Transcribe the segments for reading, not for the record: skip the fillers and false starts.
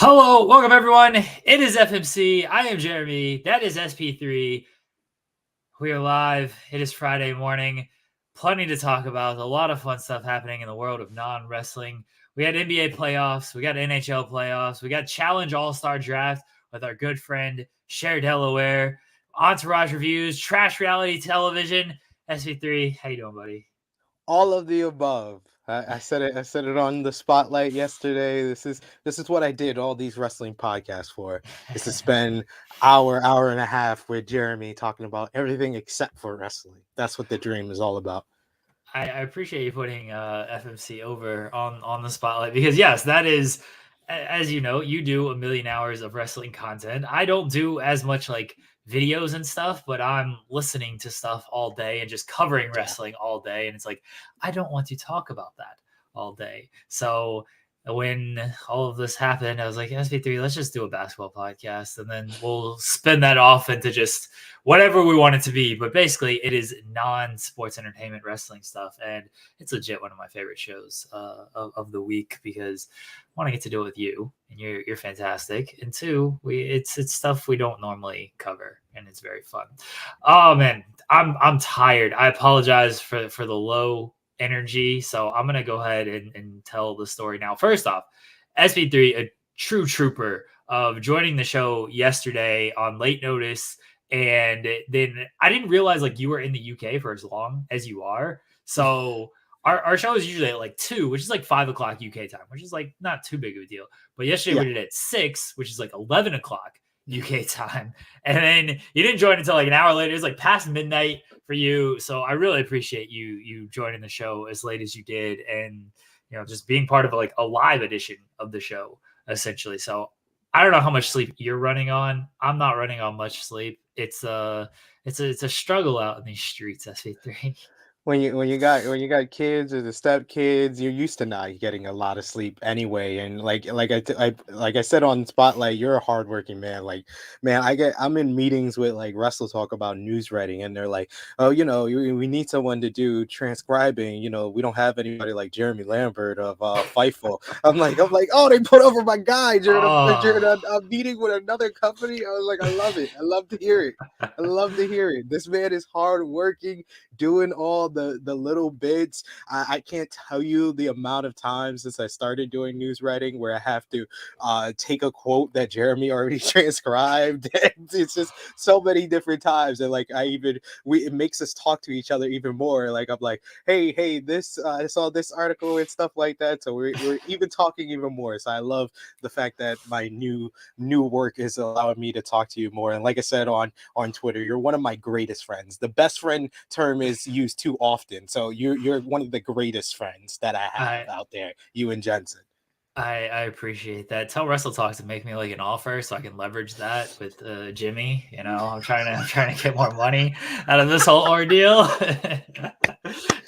Hello, welcome everyone. It is FMC. I am Jeremy. That is SP3. We are live. It is Friday morning. Plenty to talk about. A lot of fun stuff happening in the world of non-wrestling. We had NBA playoffs. We got NHL playoffs. We got Challenge All-Star Draft with our good friend Cher Delaware. Entourage reviews, trash reality television. SP3, how you doing, buddy? All of the above. I said it. I said it on the spotlight yesterday. This is what I did all these wrestling podcasts for. Is to spend hour and a half with Jeremy talking about everything except for wrestling. That's what the dream is all about. I appreciate you putting FMC over on the spotlight because yes, that is, as you know, you do a million hours of wrestling content. I don't do as much like videos and stuff, but I'm listening to stuff all day and just covering Yeah. wrestling all day, and it's like I don't want to talk about that all day. So when all of this happened, I was like, SP3, let's just do a basketball podcast, and then we'll spin that off into just whatever we want it to be. But basically, it is non-sports entertainment wrestling stuff, and it's legit one of my favorite shows of the week because I want to get to do it with you, and you're fantastic. And two, it's stuff we don't normally cover, and it's very fun. Oh man, I'm tired. I apologize for the low energy, so I'm gonna go ahead and tell the story now. First off, SB3, a true trooper of joining the show yesterday on late notice, and then I didn't realize like you were in the UK for as long as you are. So our show is usually at like 2, which is like 5 o'clock UK time, which is like not too big of a deal. But yesterday Yeah. we did it at 6, which is like 11 o'clock UK time. And then you didn't join until like an hour later. It was like past midnight for you. So I really appreciate you joining the show as late as you did, and just being part of like a live edition of the show essentially. So I don't know how much sleep you're running on. I'm not running on much sleep. It's a struggle out in these streets, SV3. When you got kids or the step kids, you're used to not getting a lot of sleep anyway. And like I said on Spotlight, you're a hardworking man. Like, man, I'm in meetings with like Wrestle Talk about news writing, and they're like, oh, we need someone to do transcribing. We don't have anybody like Jeremy Lambert of Fightful. I'm like, oh, they put over my guy during Oh, a meeting with another company. I was like, I love it. I love to hear it. I love to hear it. This man is hardworking, doing all the little bits. I can't tell you the amount of times since I started doing news writing where I have to take a quote that Jeremy already transcribed. It's just so many different times, and like it makes us talk to each other even more. Like I'm like, hey, this I saw this article and stuff like that. So we're even talking even more. So I love the fact that my new work is allowing me to talk to you more. And like I said on Twitter, you're one of my greatest friends. The best friend term is used too often. So you're one of the greatest friends that I have I out there, you and Jensen. I appreciate that. Tell Wrestle Talk to make me like an offer so I can leverage that with Jimmy. I'm trying to get more money out of this whole ordeal.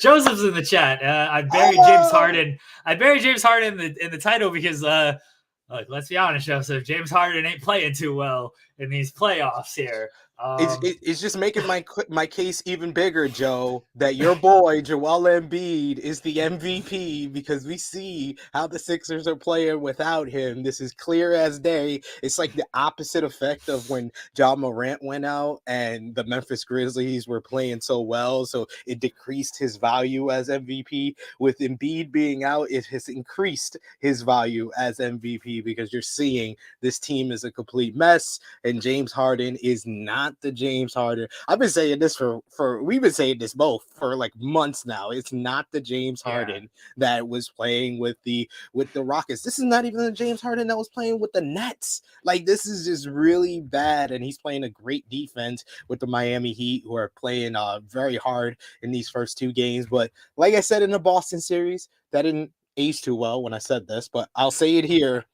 Joseph's in the chat. I buried James Oh, Harden. I buried James Harden in the title because like, let's be honest, Joseph. James Harden ain't playing too well in these playoffs here. it's just making my case even bigger, Joe, that your boy Joel Embiid is the MVP because we see how the Sixers are playing without him. This is clear as day. It's like the opposite effect of when Morant went out and the Memphis Grizzlies were playing so well, so it decreased his value as MVP. With Embiid being out, it has increased his value as MVP because you're seeing this team is a complete mess, and James Harden is not the James Harden. I've been saying this for we've been saying this both for like months now. It's not the James yeah, Harden that was playing with the Rockets. This is not even the James Harden that was playing with the Nets. Like, this is just really bad, and he's playing a great defense with the Miami Heat, who are playing very hard in these first two games. But like I said in the Boston series, that didn't age too well when I said this, but I'll say it here.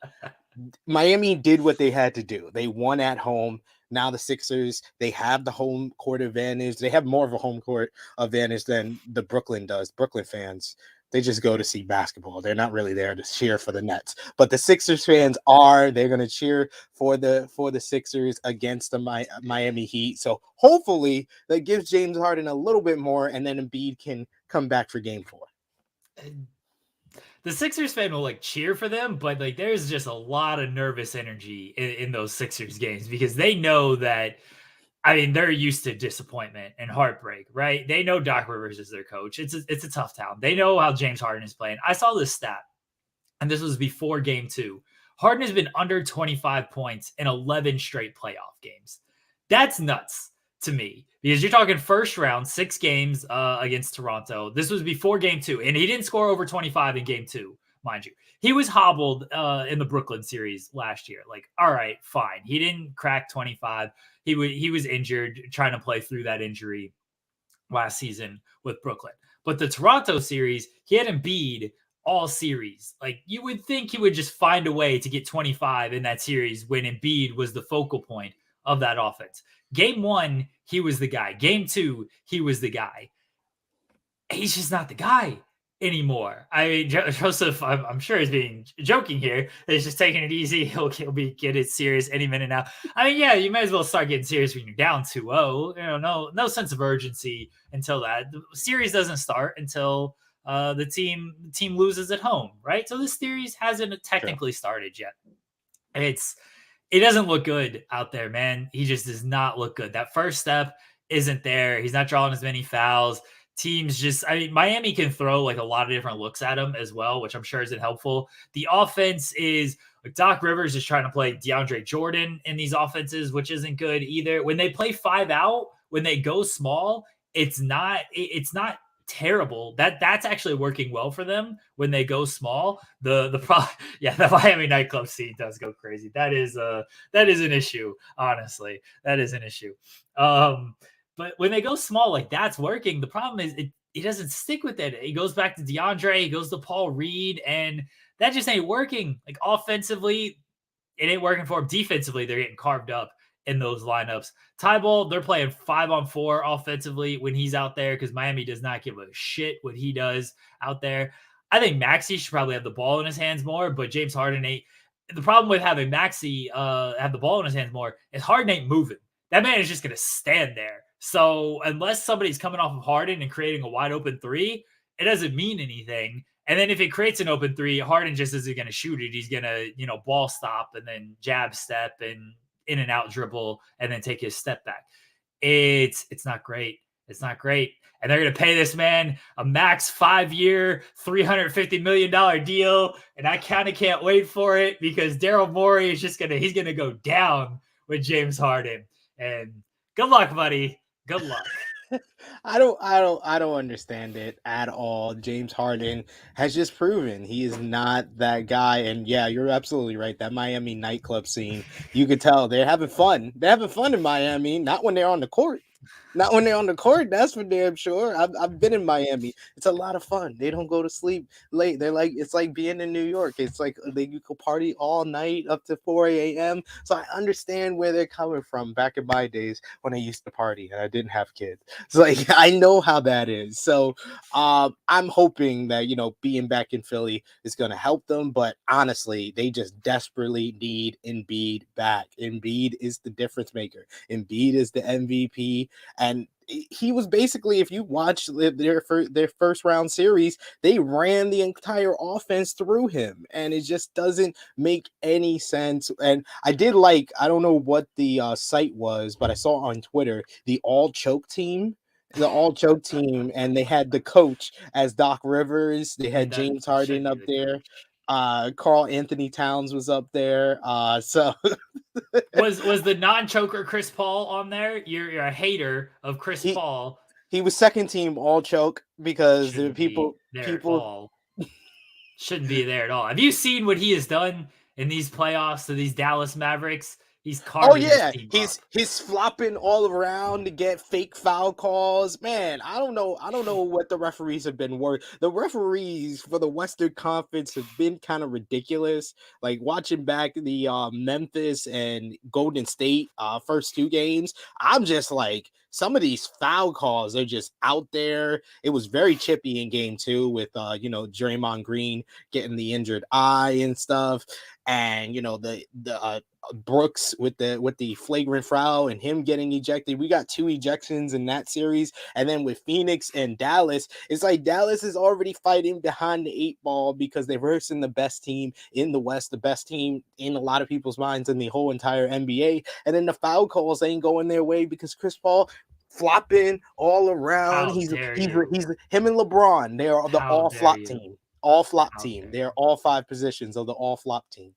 Miami did what they had to do. They won at home. Now the Sixers, they have the home court advantage. They have more of a home court advantage than the Brooklyn does. Brooklyn fans, they just go to see basketball. They're not really there to cheer for the Nets. But the Sixers fans are. They're going to cheer for the Sixers against the Miami Heat. So hopefully that gives James Harden a little bit more, and then Embiid can come back for Game 4. the Sixers fan will like cheer for them, but like there's just a lot of nervous energy in those Sixers games because they know that. I mean, they're used to disappointment and heartbreak, right? They know Doc Rivers is their coach. It's a tough town. They know how James Harden is playing. I saw this stat, and this was before Game 2. Harden has been under 25 points in 11 straight playoff games. That's nuts to me because you're talking first round, 6 games against Toronto. This was before Game 2, and he didn't score over 25 in Game 2, mind you. He was hobbled in the Brooklyn series last year. Like, all right, fine. He didn't crack 25. He was injured trying to play through that injury last season with Brooklyn. But the Toronto series, he had Embiid all series. Like you would think he would just find a way to get 25 in that series when Embiid was the focal point of that offense. Game 1, he was the guy. Game 2, he was the guy. He's just not the guy anymore. I mean, Joseph, I'm sure is being joking here. He's just taking it easy. He'll be getting serious any minute now. I mean, yeah, you might as well start getting serious when you're down 2-0. You know, no sense of urgency until that. The series doesn't start until the team loses at home, right? So this series hasn't technically started yet. It doesn't look good out there, man. He just does not look good. That first step isn't there. He's not drawing as many fouls. Teams just, I mean, Miami can throw like a lot of different looks at him as well, which I'm sure isn't helpful. The offense is like Doc Rivers is trying to play DeAndre Jordan in these offenses, which isn't good either. When they play 5 out, when they go small, it's not terrible. That's actually working well for them when they go small. The Miami nightclub scene does go crazy. That is an issue, honestly. That is an issue. But when they go small, like that's working. The problem is it doesn't stick with it. He goes back to DeAndre, he goes to Paul Reed, and that just ain't working. Like offensively, it ain't working for him. Defensively, they're getting carved up in those lineups. Tybalt, they're playing 5-on-4 offensively when he's out there because Miami does not give a shit what he does out there. I think Maxey should probably have the ball in his hands more, but James Harden ain't. The problem with having Maxey have the ball in his hands more is Harden ain't moving. That man is just going to stand there. So unless somebody's coming off of Harden and creating a wide open 3, it doesn't mean anything. And then if it creates an open 3, Harden just isn't going to shoot it. He's going to, ball stop and then jab step and in and out dribble and then take his step back. It's not great. It's not great. And they're going to pay this man a max 5-year, $350 million deal. And I kind of can't wait for it because Daryl Morey is he's going to go down with James Harden. And good luck, buddy. Good luck. I don't understand it at all. James Harden has just proven he is not that guy. And yeah, you're absolutely right. That Miami nightclub scene, you could tell they're having fun. They're having fun in Miami, not when they're on the court. Not when they're on the court, that's for damn sure. I've been in Miami. It's a lot of fun. They don't go to sleep late. It's like being in New York. It's like you could party all night up to 4 a.m. So I understand where they're coming from back in my days when I used to party and I didn't have kids. So like I know how that is. So I'm hoping that being back in Philly is going to help them. But honestly, they just desperately need Embiid back. Embiid is the difference maker. Embiid is the MVP. And he was basically, if you watch their first round series, they ran the entire offense through him. And it just doesn't make any sense. And I don't know what the site was, but I saw on Twitter, the all choke team, and they had the coach as Doc Rivers. They had James Harden up there. Karl Anthony Towns was up there. So was the non-choker Chris Paul on there? You're a hater of Chris Paul. He was second team all choke because people shouldn't be there at all. Have you seen what he has done in these playoffs to these Dallas Mavericks? He's carving he's flopping all around to get fake foul calls. Man, I don't know what the referees have been worried. The referees for the Western Conference have been kind of ridiculous. Like watching back the Memphis and Golden State first 2 games, I'm just like, some of these foul calls are just out there. It was very chippy in game 2 with Draymond Green getting the injured eye and stuff. and the Brooks with the flagrant foul and him getting ejected. We got 2 ejections in that series, and then with Phoenix and Dallas, it's like Dallas is already fighting behind the 8 ball because they're versing the best team in the West, the best team in a lot of people's minds in the whole entire NBA, and then the foul calls ain't going their way because Chris Paul flopping all around. How He's dare you? him and LeBron. They are the How all dare flop you? team. All flop How team. dare They are you? all 5 positions of the all flop team.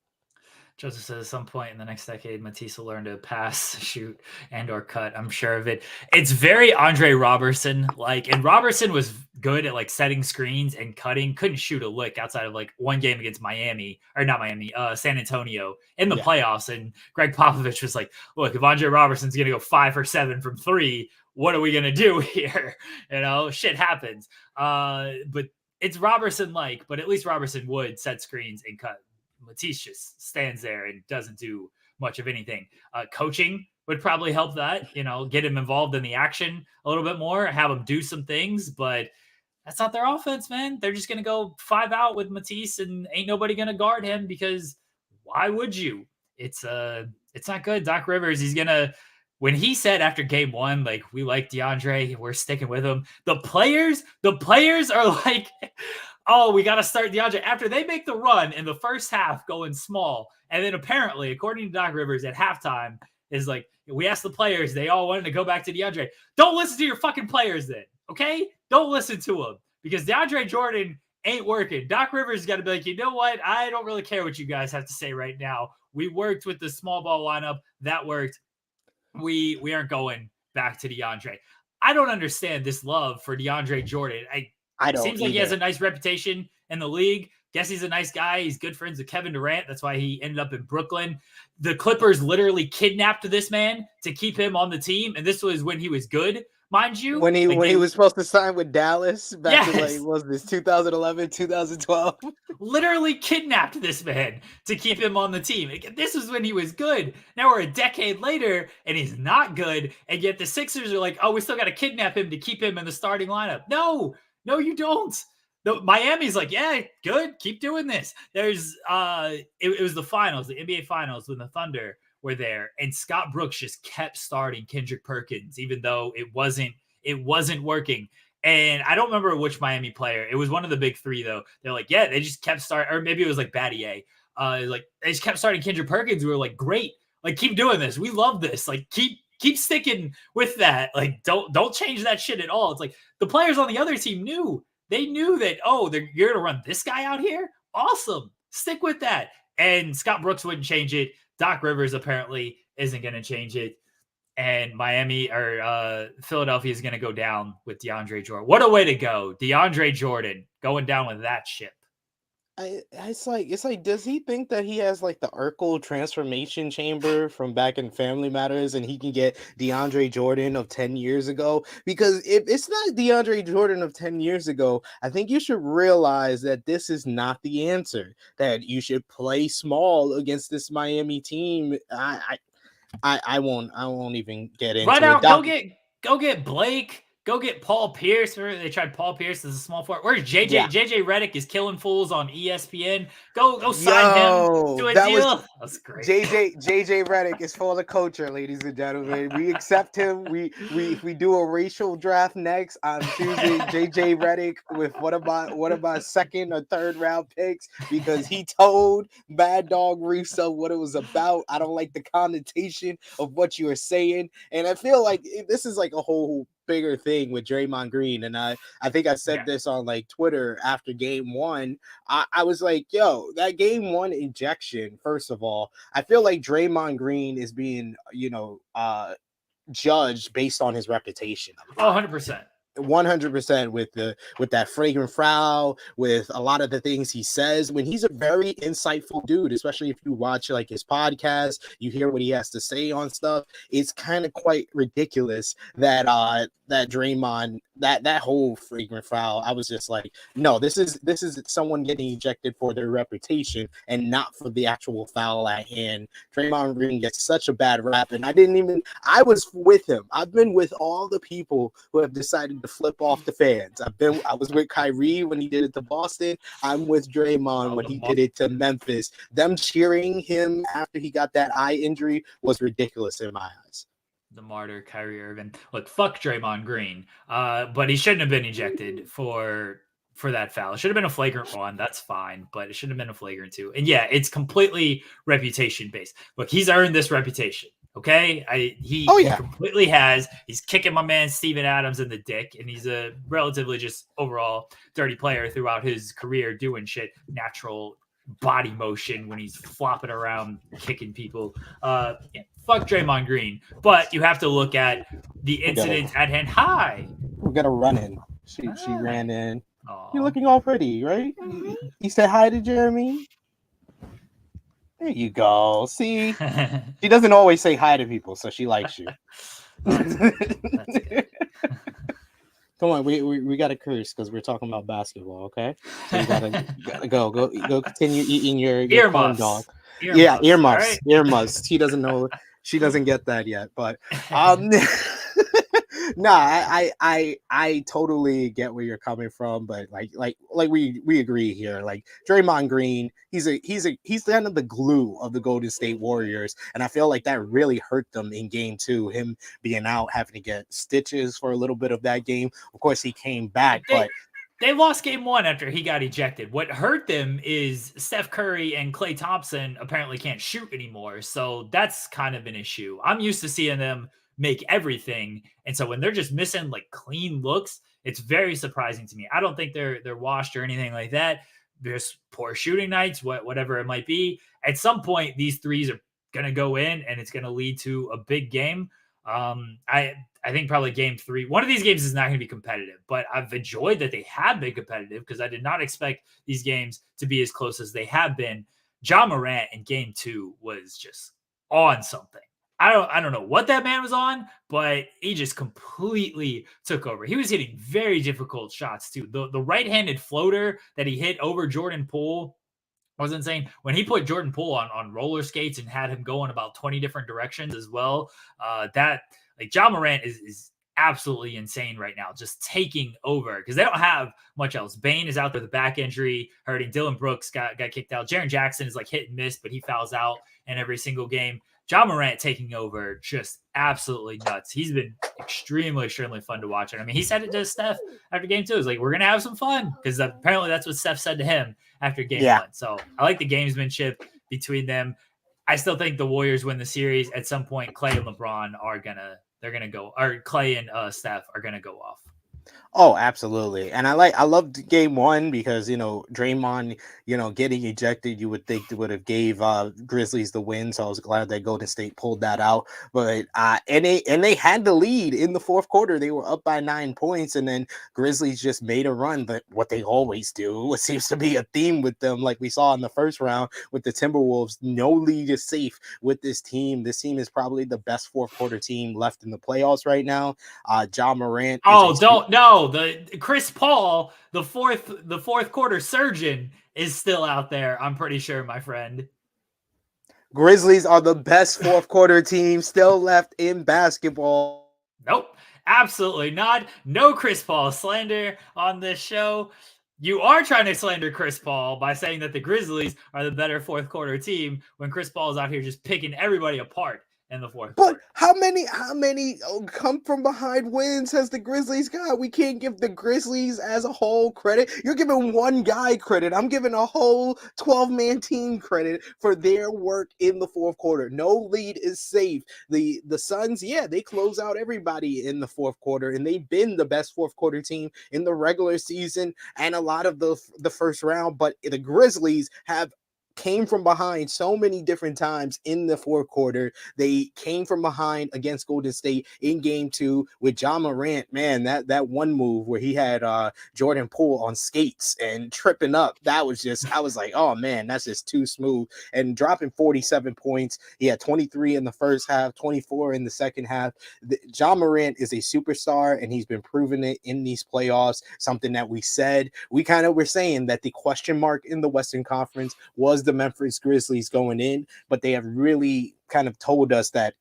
Joseph says at some point in the next decade, Matisse will learn to pass, shoot, and/or cut. I'm sure of it. It's very Andre Robertson like, and Robertson was good at like setting screens and cutting. Couldn't shoot a lick outside of like one game against Miami, or not Miami, San Antonio in the playoffs. And Greg Popovich was like, "Look, if Andre Robertson's gonna go 5 for 7 from 3, what are we gonna do here? Shit happens." But it's Robertson like, but at least Robertson would set screens and cut. Matisse just stands there and doesn't do much of anything. Coaching would probably help that, get him involved in the action a little bit more, have him do some things, but that's not their offense, man. They're just going to go 5 out with Matisse and ain't nobody going to guard him because why would you? It's not good. Doc Rivers, when he said after game 1, like, we like DeAndre, we're sticking with him. The players are like, oh, we got to start DeAndre after they make the run in the first half going small. And then apparently, according to Doc Rivers at halftime, is like, we asked the players, they all wanted to go back to DeAndre. Don't listen to your fucking players then, okay? Don't listen to them because DeAndre Jordan ain't working. Doc Rivers got to be like, you know what? I don't really care what you guys have to say right now. We worked with the small ball lineup. That worked. We aren't going back to DeAndre. I don't understand this love for DeAndre Jordan. I don't Seems like either. he has a nice reputation in the league. Guess he's a nice guy. He's good friends with Kevin Durant. That's why he ended up in Brooklyn. The Clippers literally kidnapped this man to keep him on the team. And this was when he was good, mind you. When he was supposed to sign with Dallas back in Yes. was this 2011, 2012? Literally kidnapped this man to keep him on the team. This was when he was good. Now we're a decade later and he's not good. And yet the Sixers are like, oh, we still got to kidnap him to keep him in the starting lineup. No, you don't. Miami's like, yeah, good. Keep doing this. There's it was the finals, the NBA finals when the Thunder were there. And Scott Brooks just kept starting Kendrick Perkins, even though it wasn't working. And I don't remember which Miami player. It was one of the big 3, though. They're like, yeah, they just kept starting, or maybe it was like Battier. Like they just kept starting Kendrick Perkins. We were like, great, like keep doing this. We love this. Like keep sticking with that. Like don't change that shit at all. It's like the players on the other team knew. They knew that, oh, you're gonna run this guy out here. Awesome, stick with that. And Scott Brooks wouldn't change it. Doc Rivers apparently isn't gonna change it. And Miami or Philadelphia is going to go down with DeAndre Jordan. What a way to go. DeAndre Jordan going down with that ship. It's like, does he think that he has like the Urkel transformation chamber from back in Family Matters and he can get DeAndre Jordan of 10 years ago? Because if it's not DeAndre Jordan of 10 years ago, I think you should realize that this is not the answer, that you should play small against this Miami team. I won't even get into right out, it. Go get Blake. Go get Paul Pierce. They tried Paul Pierce as a small forward. Where's JJ? Yeah. JJ Redick is killing fools on ESPN. Go sign him to a deal. That's great. JJ Redick is for the culture, ladies and gentlemen. We accept him. If we do a racial draft next, I'm choosing JJ Redick with one of my second or third round picks because he told Mad Dog Russo what it was about. I don't like the connotation of what you are saying, and I feel like this is like a whole bigger thing with Draymond Green. And I think I said this on like Twitter after game 1. I was like, yo, that game 1 injection, first of all, I feel like Draymond Green is being, judged based on his reputation. 100%. 100% with that flagrant foul, with a lot of the things he says when he's a very insightful dude, especially if you watch like his podcast, you hear what he has to say on stuff. It's kind of quite ridiculous that that Draymond, that whole flagrant foul, I was just like, no, this is someone getting ejected for their reputation and not for the actual foul at hand. Draymond Green gets such a bad rap, and I was with him. I've been with all the people who have decided to flip off the fans. I was with Kyrie when he did it to Boston. I'm with Draymond when he did it to Memphis. Them cheering him after he got that eye injury was ridiculous in my eyes. The martyr Kyrie Irving. Look, fuck Draymond Green. But he shouldn't have been ejected for that foul. It should have been a flagrant one. That's fine, but it should have been a flagrant two. And yeah, it's completely reputation based. Look, he's earned this reputation. Okay, he completely has. He's kicking my man Steven Adams in the dick, and he's a relatively just overall dirty player throughout his career, doing shit natural body motion when he's flopping around kicking people. Yeah, fuck Draymond Green, but you have to look at the incident at hand. Hi, we got a run in. She ran in. Aww. You're looking all pretty, right? You said hi to Jeremy. There you go. See, she doesn't always say hi to people, so she likes you. That's good. Come on, we got to curse because we're talking about basketball, okay? So you gotta go continue eating your corn dog. Earmuffs. Right? Earmuffs. She doesn't know. She doesn't get that yet, but no, I totally get where you're coming from, but like we agree here. Like Draymond Green, he's kind of the glue of the Golden State Warriors, and I feel like that really hurt them in Game 2. Him being out, having to get stitches for a little bit of that game. Of course, he came back, but they lost Game 1 after he got ejected. What hurt them is Steph Curry and Klay Thompson apparently can't shoot anymore, so that's kind of an issue. I'm used to seeing them make everything, and so when they're just missing like clean looks, it's very surprising to me. I don't think they're washed or anything like that. There's poor shooting nights, whatever it might be. At some point, these threes are gonna go in, and it's gonna lead to a big game. I think probably Game 3. One of these games is not going to be competitive, but I've enjoyed that they have been competitive because I did not expect these games to be as close as they have been. Ja Morant in Game 2 was just on something. I don't know what that man was on, but he just completely took over. He was hitting very difficult shots too. The right-handed floater that he hit over Jordan Poole was insane. When he put Jordan Poole on roller skates and had him go in about 20 different directions as well, that like Ja Morant is absolutely insane right now, just taking over because they don't have much else. Bane is out there with a back injury, hurting. Dylan Brooks got kicked out. Jaren Jackson is like hit and miss, but he fouls out in every single game. Ja Morant taking over, just absolutely nuts. He's been extremely fun to watch. And I mean, he said it to Steph after Game 2. He's like, we're going to have some fun because apparently that's what Steph said to him after Game 1. So I like the gamesmanship between them. I still think the Warriors win the series. At some point, Klay and LeBron they're going to go, or Klay and Steph are going to go off. Oh, absolutely. And I loved Game 1 because, Draymond, getting ejected, you would think would have gave Grizzlies the win. So I was glad that Golden State pulled that out. But and they had the lead in the fourth quarter. They were up by 9 points, and then Grizzlies just made a run. But what they always do, what seems to be a theme with them, like we saw in the first round with the Timberwolves, no lead is safe with this team. This team is probably the best fourth quarter team left in the playoffs right now. Ja Morant. The Chris Paul, the fourth quarter surgeon, is still out there. I'm pretty sure, my friend. Grizzlies are the best fourth quarter team still left in basketball. Nope, absolutely not. No Chris Paul slander on this show. You are trying to slander Chris Paul by saying that the Grizzlies are the better fourth quarter team when Chris Paul is out here just picking everybody apart in the fourth quarter. But how many come from behind wins has the Grizzlies got? We can't give the Grizzlies as a whole credit. You're giving one guy credit. I'm giving a whole 12-man team credit for their work in the fourth quarter. No lead is safe. The Suns, they close out everybody in the fourth quarter, and they've been the best fourth quarter team in the regular season and a lot of the first round. But the Grizzlies came from behind so many different times in the fourth quarter. They came from behind against Golden State in Game 2 with Ja Morant. Man, that one move where he had Jordan Poole on skates and tripping up, that was just, I was like, oh man, that's just too smooth. And dropping 47 points. He had 23 in the first half, 24 in the second half. Ja Morant is a superstar, and he's been proving it in these playoffs, something that we said. We kind of were saying that the question mark in the Western Conference was the Memphis Grizzlies going in, but they have really kind of told us that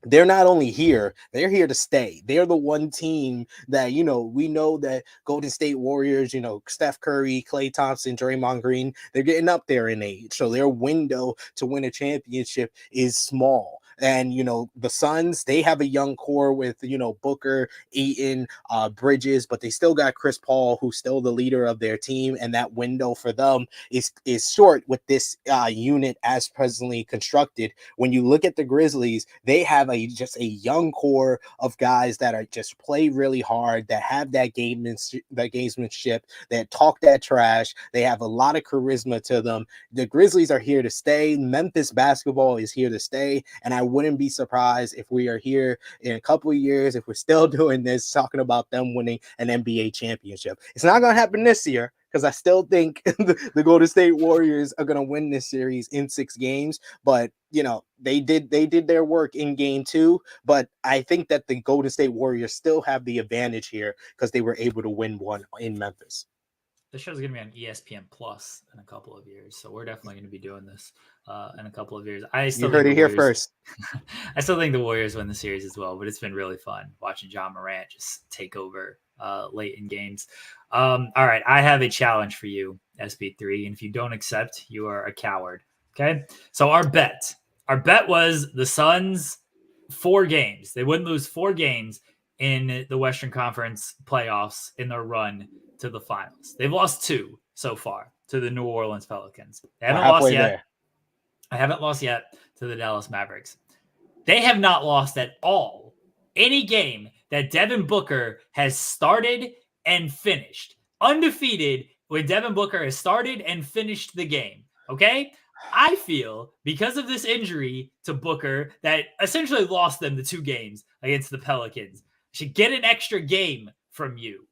they're not only here, they're here to stay. They're the one team that, we know that Golden State Warriors, Steph Curry, Klay Thompson, Draymond Green, they're getting up there in age. So their window to win a championship is small. And, the Suns, they have a young core with, Booker, Ayton, Bridges, but they still got Chris Paul, who's still the leader of their team. And that window for them is short with this unit as presently constructed. When you look at the Grizzlies, they have just a young core of guys that are just play really hard, that have that gamesmanship, that talk that trash. They have a lot of charisma to them. The Grizzlies are here to stay. Memphis basketball is here to stay, and I wouldn't be surprised if we are here in a couple of years, if we're still doing this, talking about them winning an NBA championship. It's not going to happen this year, because I still think the Golden State Warriors are going to win this series in 6 games. But, they did their work in game 2. But I think that the Golden State Warriors still have the advantage here because they were able to win one in Memphis. The show's going to be on ESPN Plus in a couple of years. So we're definitely going to be doing this in a couple of years. You heard it here first. I still think the Warriors win the series as well, but it's been really fun watching John Morant just take over late in games. All right, I have a challenge for you, SB3, and if you don't accept, you are a coward. Okay, so our bet was the Suns 4 games. They wouldn't lose 4 games in the Western Conference playoffs in their run to the finals. They've lost 2 so far to the New Orleans Pelicans. They haven't lost yet. There. I haven't lost yet to the Dallas Mavericks. They have not lost at all any game that Devin Booker has started and finished. Undefeated when Devin Booker has started and finished the game. Okay? I feel because of this injury to Booker that essentially lost them the 2 games against the Pelicans. I should get an extra game from you.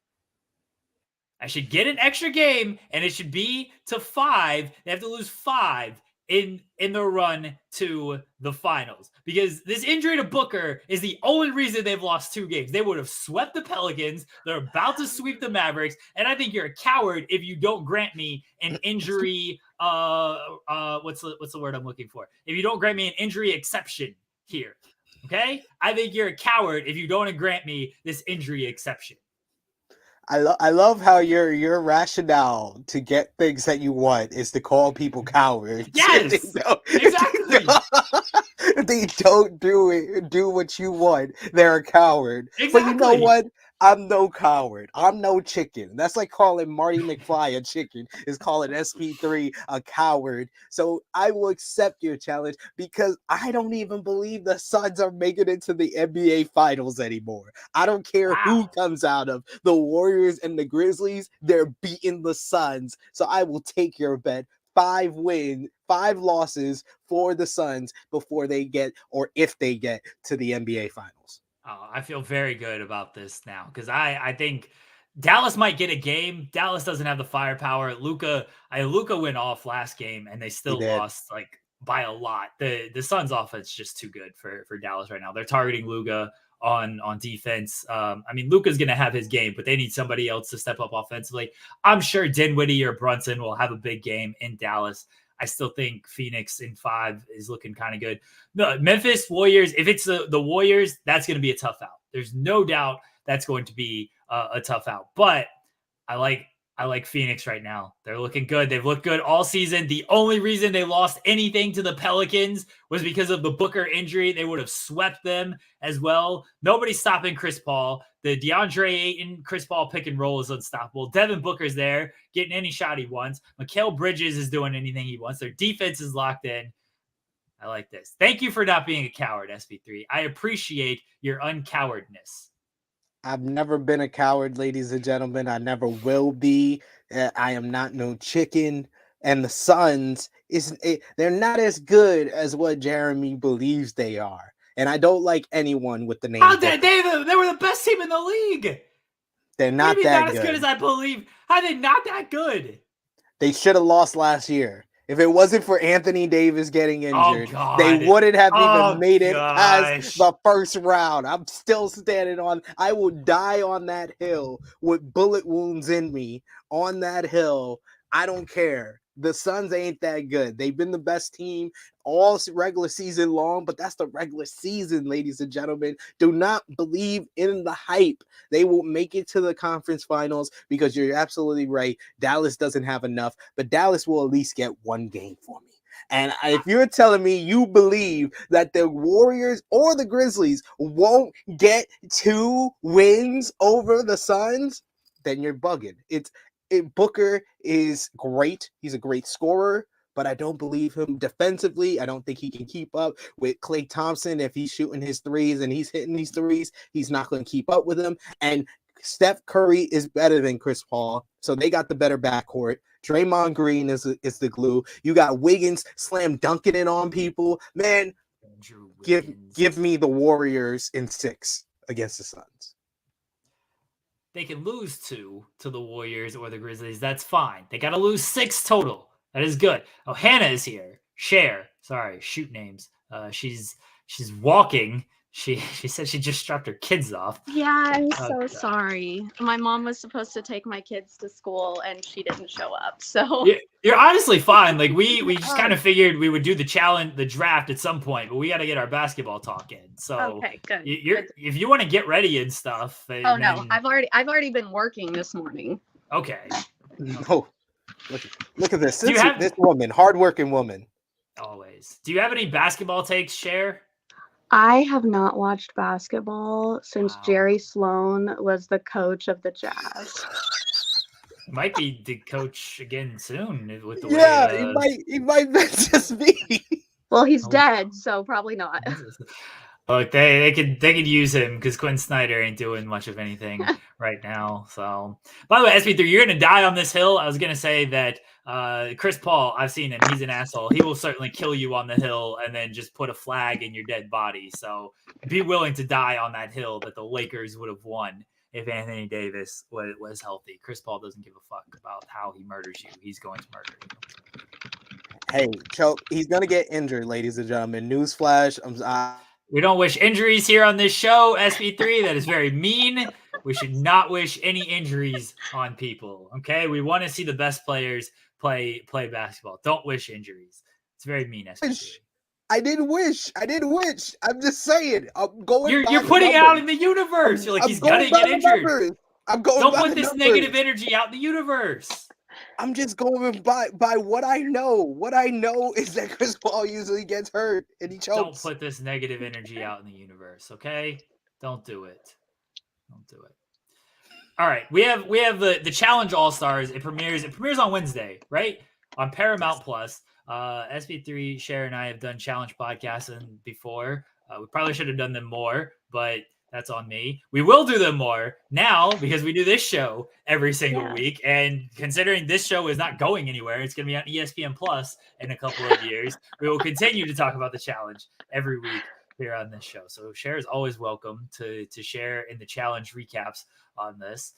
I should get an extra game, and it should be to 5. They have to lose 5 in the run to the finals, because this injury to Booker is the only reason they've lost 2 games. They would have swept the Pelicans. They're about to sweep the Mavericks, and I think you're a coward if you don't grant me an injury. What's the word I'm looking for? If you don't grant me an injury exception here, okay? I think you're a coward if you don't grant me this injury exception. I love how your rationale to get things that you want is to call people cowards. Yes, exactly. They don't do what you want. They're a coward. Exactly. But you know what? I'm no coward. I'm no chicken. That's like calling Marty McFly a chicken, is calling SP3 a coward. So I will accept your challenge because I don't even believe the Suns are making it to the NBA Finals anymore. I don't care who comes out of the Warriors and the Grizzlies. They're beating the Suns. So I will take your bet. 5 losses for the Suns before they get, or if they get, to the NBA Finals. I feel very good about this now because I think Dallas might get a game. Dallas doesn't have the firepower. Luka went off last game and they still lost like by a lot. The Suns offense is just too good for Dallas right now. They're targeting Luka on defense. I mean, Luka's going to have his game, but they need somebody else to step up offensively. I'm sure Dinwiddie or Brunson will have a big game in Dallas. I still think Phoenix in 5 is looking kind of good. No, Memphis Warriors, if it's the Warriors, that's going to be a tough out. There's no doubt that's going to be a tough out. But I like Phoenix right now. They're looking good. They've looked good all season. The only reason they lost anything to the Pelicans was because of the Booker injury. They would have swept them as well. Nobody's stopping Chris Paul. The DeAndre Ayton, Chris Paul pick and roll is unstoppable. Devin Booker's there, getting any shot he wants. Mikal Bridges is doing anything he wants. Their defense is locked in. I like this. Thank you for not being a coward, SB3. I appreciate your uncowardness. I've never been a coward, ladies and gentlemen. I never will be. I am not no chicken. And the Suns, they're not as good as what Jeremy believes they are. And I don't like anyone with the name. They were the best team in the league. They're not that good. Not as good as I believe. How are they not that good? They should have lost last year. If it wasn't for Anthony Davis getting injured, they wouldn't have even made it past the first round. I'm still standing on. I will die on that hill with bullet wounds in me on that hill. I don't care. The Suns ain't that good. They've been the best team all regular season long, but that's the regular season, ladies and gentlemen. Do not believe in the hype. They will make it to the conference finals because you're absolutely right. Dallas doesn't have enough, but Dallas will at least get one game for me. And if you're telling me you believe that the Warriors or the Grizzlies won't get 2 wins over the Suns, then you're bugging. Booker is great. He's a great scorer, but I don't believe him defensively. I don't think he can keep up with Klay Thompson. If he's shooting his threes and he's hitting these threes, he's not going to keep up with him. And Steph Curry is better than Chris Paul, so they got the better backcourt. Draymond Green is the glue. You got Wiggins slam dunking it on people. Man, give me the Warriors in 6 against the Suns. They can lose 2 to the Warriors or the Grizzlies. That's fine. They got to lose 6 total. That is good. Oh, Hannah is here. Cher. Sorry, shoot names. She's walking. She said she just dropped her kids off. Yeah, I'm so sorry. My mom was supposed to take my kids to school and she didn't show up. So you're honestly fine. Like we just kind of figured we would do the draft at some point, but we got to get our basketball talk in. So okay, good. If you want to get ready and stuff. No, I've already been working this morning. Okay. Oh, look at this. This woman, hardworking woman. Always. Do you have any basketball takes, Cher? I have not watched basketball since Jerry Sloan was the coach of the Jazz. Might be the coach again soon with the way. He might just be. Well, he's dead, so probably not. Look, they could use him because Quinn Snyder ain't doing much of anything right now. So, by the way, SP3, you're gonna die on this hill. I was gonna say that Chris Paul, I've seen him. He's an asshole. He will certainly kill you on the hill and then just put a flag in your dead body. So, be willing to die on that hill that the Lakers would have won if Anthony Davis was healthy. Chris Paul doesn't give a fuck about how he murders you. He's going to murder you. Hey, Choke, he's gonna get injured, ladies and gentlemen. Newsflash. We don't wish injuries here on this show, SP3. That is very mean. We should not wish any injuries on people. Okay, we want to see the best players play basketball. Don't wish injuries. It's very mean, SP3. I didn't wish. I'm just saying. I'm going. You're putting it out in the universe. You're like he's gonna get injured. I'm going. Don't put this negative energy out in the universe. I'm just going by what I know. What I know is that Chris Paul usually gets hurt and he chokes. Don't put this negative energy out in the universe, okay? Don't do it. All right, we have the Challenge All Stars. It premieres on Wednesday, right? On Paramount Plus. SB3, Cher, and I have done Challenge podcasts before. We probably should have done them more, but that's on me. We will do them more now because we do this show every single week. And considering this show is not going anywhere, it's going to be on ESPN Plus in a couple of years. We will continue to talk about the challenge every week here on this show. So Cher is always welcome to share in the challenge recaps on this.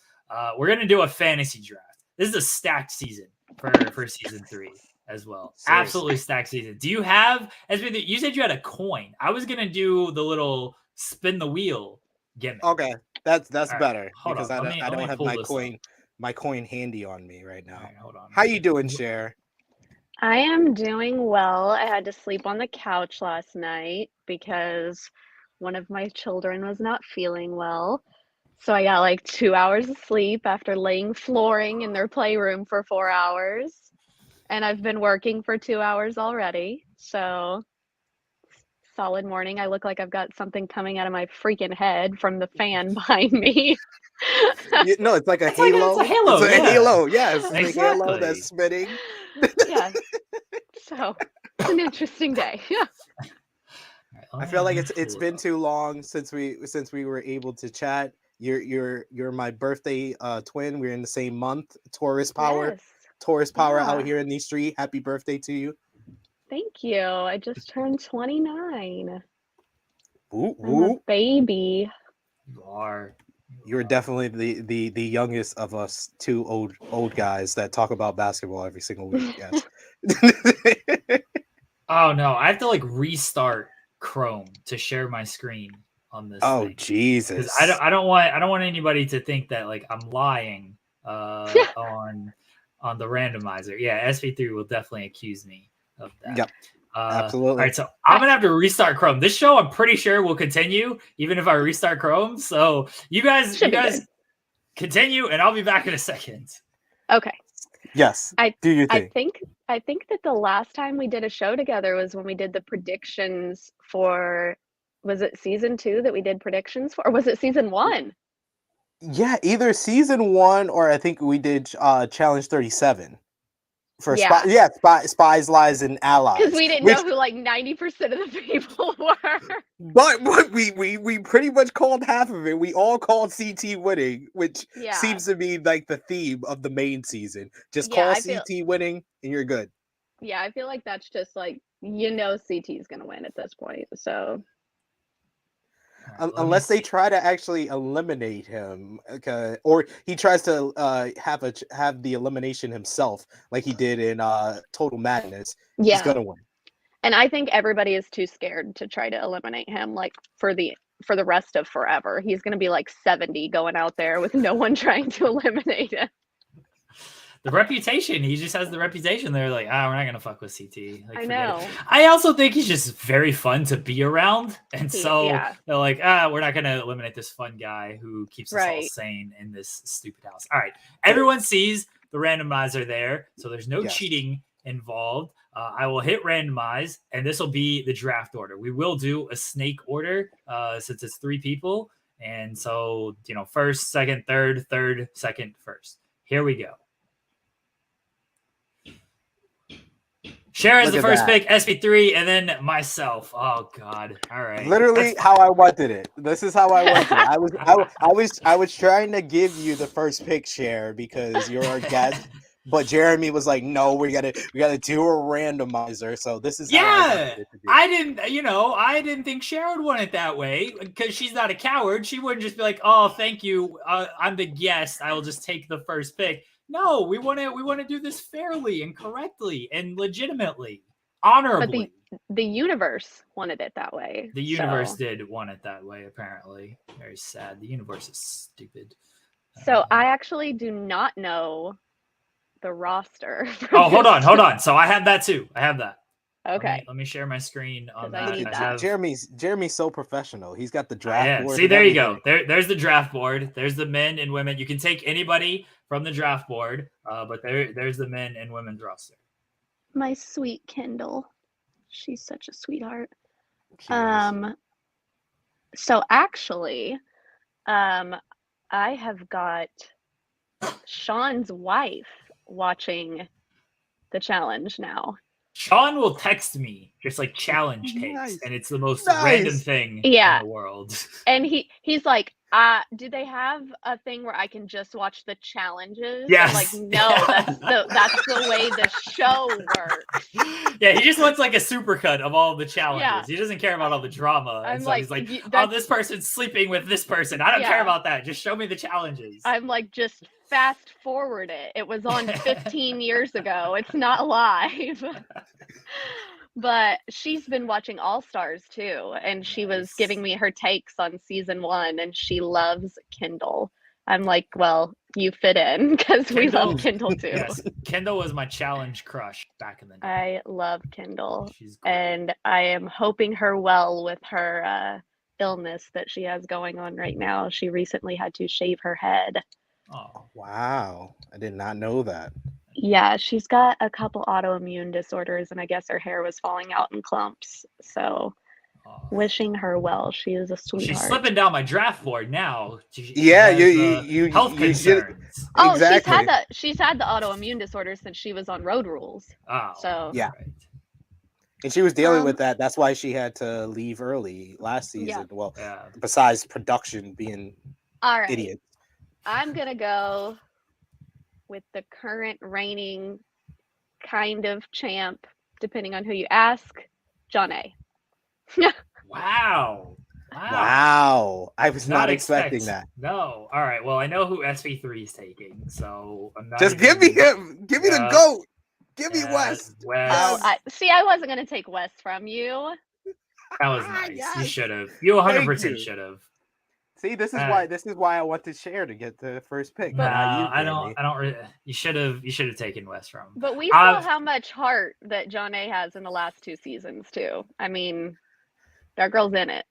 We're going to do a fantasy draft. This is a stacked season for season 3 as well. Seriously. Absolutely stacked season. Do you have, you said you had a coin. I was going to do the little spin the wheel gimmick. Okay, that's better right, because I don't have my coin handy on me right now. Right, hold on. How you doing, Cher? I am doing well. I had to sleep on the couch last night because one of my children was not feeling well. So I got like 2 hours of sleep after laying flooring in their playroom for 4 hours. And I've been working for 2 hours already. So solid morning. I look like I've got something coming out of my freaking head from the fan behind me. No, it's like a halo. It's a halo. It's a halo. Yeah, it's exactly. Like a halo that's spinning. Yeah. So it's an interesting day. Yeah. I feel like it's been too long since we were able to chat. You're my birthday twin. We're in the same month. Taurus power. Yes. Taurus power out here in the street. Happy birthday to you. Thank you. I just turned 29. Ooh, I'm a baby. You are. You're definitely the youngest of us two old guys that talk about basketball every single week. Yes. Oh no, I have to like restart Chrome to share my screen on this. Oh thing. Jesus! I don't want anybody to think that like I'm lying on on the randomizer. Yeah, SV3 will definitely accuse me of that. Yep. Absolutely. All right, so I'm gonna have to restart Chrome. This show, I'm pretty sure, will continue even if I restart Chrome. So you guys continue, and I'll be back in a second. Okay. Yes. Do your thing. I think that the last time we did a show together was when we did the predictions for. Was it season 2 that we did predictions for, or was it season 1? Yeah, either season 1 or I think we did Challenge 37 for Spies, Lies, and Allies. Because we didn't know who like 90% of the people were. But we pretty much called half of it. We all called CT winning, which seems to be like the theme of the main season. Just call CT winning and you're good. Yeah, I feel like that's just like, CT is going to win at this point. So unless they try to actually eliminate him, or he tries to have the elimination himself, like he did in Total Madness. He's gonna win. And I think everybody is too scared to try to eliminate him, like for the rest of forever. He's gonna be like 70 going out there with no one trying to eliminate him. The reputation, he just has the reputation. They're like, we're not gonna fuck with CT. Like, I know. I also think he's just very fun to be around, and so they're like, we're not gonna eliminate this fun guy who keeps us all sane in this stupid house. All right, everyone sees the randomizer there, so there's no cheating involved. I will hit randomize, and this will be the draft order. We will do a snake order since it's 3 people, and so first, second, third, second, first. Here we go. Cher is the first pick, SP3, and then myself. Oh God! All right. Literally how I wanted it. This is how I wanted it. I was trying to give you the first pick, Cher, because you're our guest. But Jeremy was like, "No, we gotta do a randomizer." So this is I didn't think Cher would want it that way because she's not a coward. She wouldn't just be like, "Oh, thank you, I'm the guest. I will just take the first pick." No, we want to do this fairly and correctly and legitimately, honorably. But the universe wanted it that way. The universe did want it that way, apparently. Very sad. The universe is stupid. So I actually do not know the roster. Oh, hold on. So I have that too. I have that. Okay. Let me share my screen on that. Jeremy's so professional. He's got the draft board. See, there you go. There's the draft board. There's the men and women. You can take anybody from the draft board, but there's the men and women's roster. My sweet Kendall. She's such a sweetheart. So actually, I have got Sean's wife watching the challenge now. Sean will text me just like challenge takes, and it's the most random thing in the world. And he's like, do they have a thing where I can just watch the challenges? Yes. I'm like, no, that's the way the show works. Yeah, he just wants like a supercut of all the challenges. Yeah. He doesn't care about all the drama. I'm so like, he's like, oh, this person's sleeping with this person. I don't care about that. Just show me the challenges. I'm like, just fast forward it. It was on 15 years ago. It's not live. But she's been watching All Stars too, and she was giving me her takes on season 1, and she loves Kendall. I'm like, well, you fit in because we love Kendall too. Yes, Kendall was my challenge crush back in the day. I love Kendall, and I am hoping her well with her illness that she has going on right now. She recently had to shave her head. Oh, wow. I did not know that. Yeah, she's got a couple autoimmune disorders, and I guess her hair was falling out in clumps. So, wishing her well. She is a sweetheart. She's slipping down my draft board now. You health concerns. Oh, exactly. She's had the autoimmune disorder since she was on Road Rules. Oh, so yeah. Right. And she was dealing with that. That's why she had to leave early last season. Yeah. Well, besides production being idiots. I'm gonna go with the current reigning kind of champ, depending on who you ask, John A. Wow. I was not expecting that. No. All right. Well, I know who SV3 is taking, so I'm not. Just give me him. Give me the GOAT. Give me West. I wasn't going to take West from you. That was nice. Yes. You should have. You 100% should have. See, this is why I wanted Cher to get the first pick. No, Not you, I Jamie. don't. You should have taken West from. But we saw how much heart that John A has in the last 2 seasons too. I mean, that girl's in it.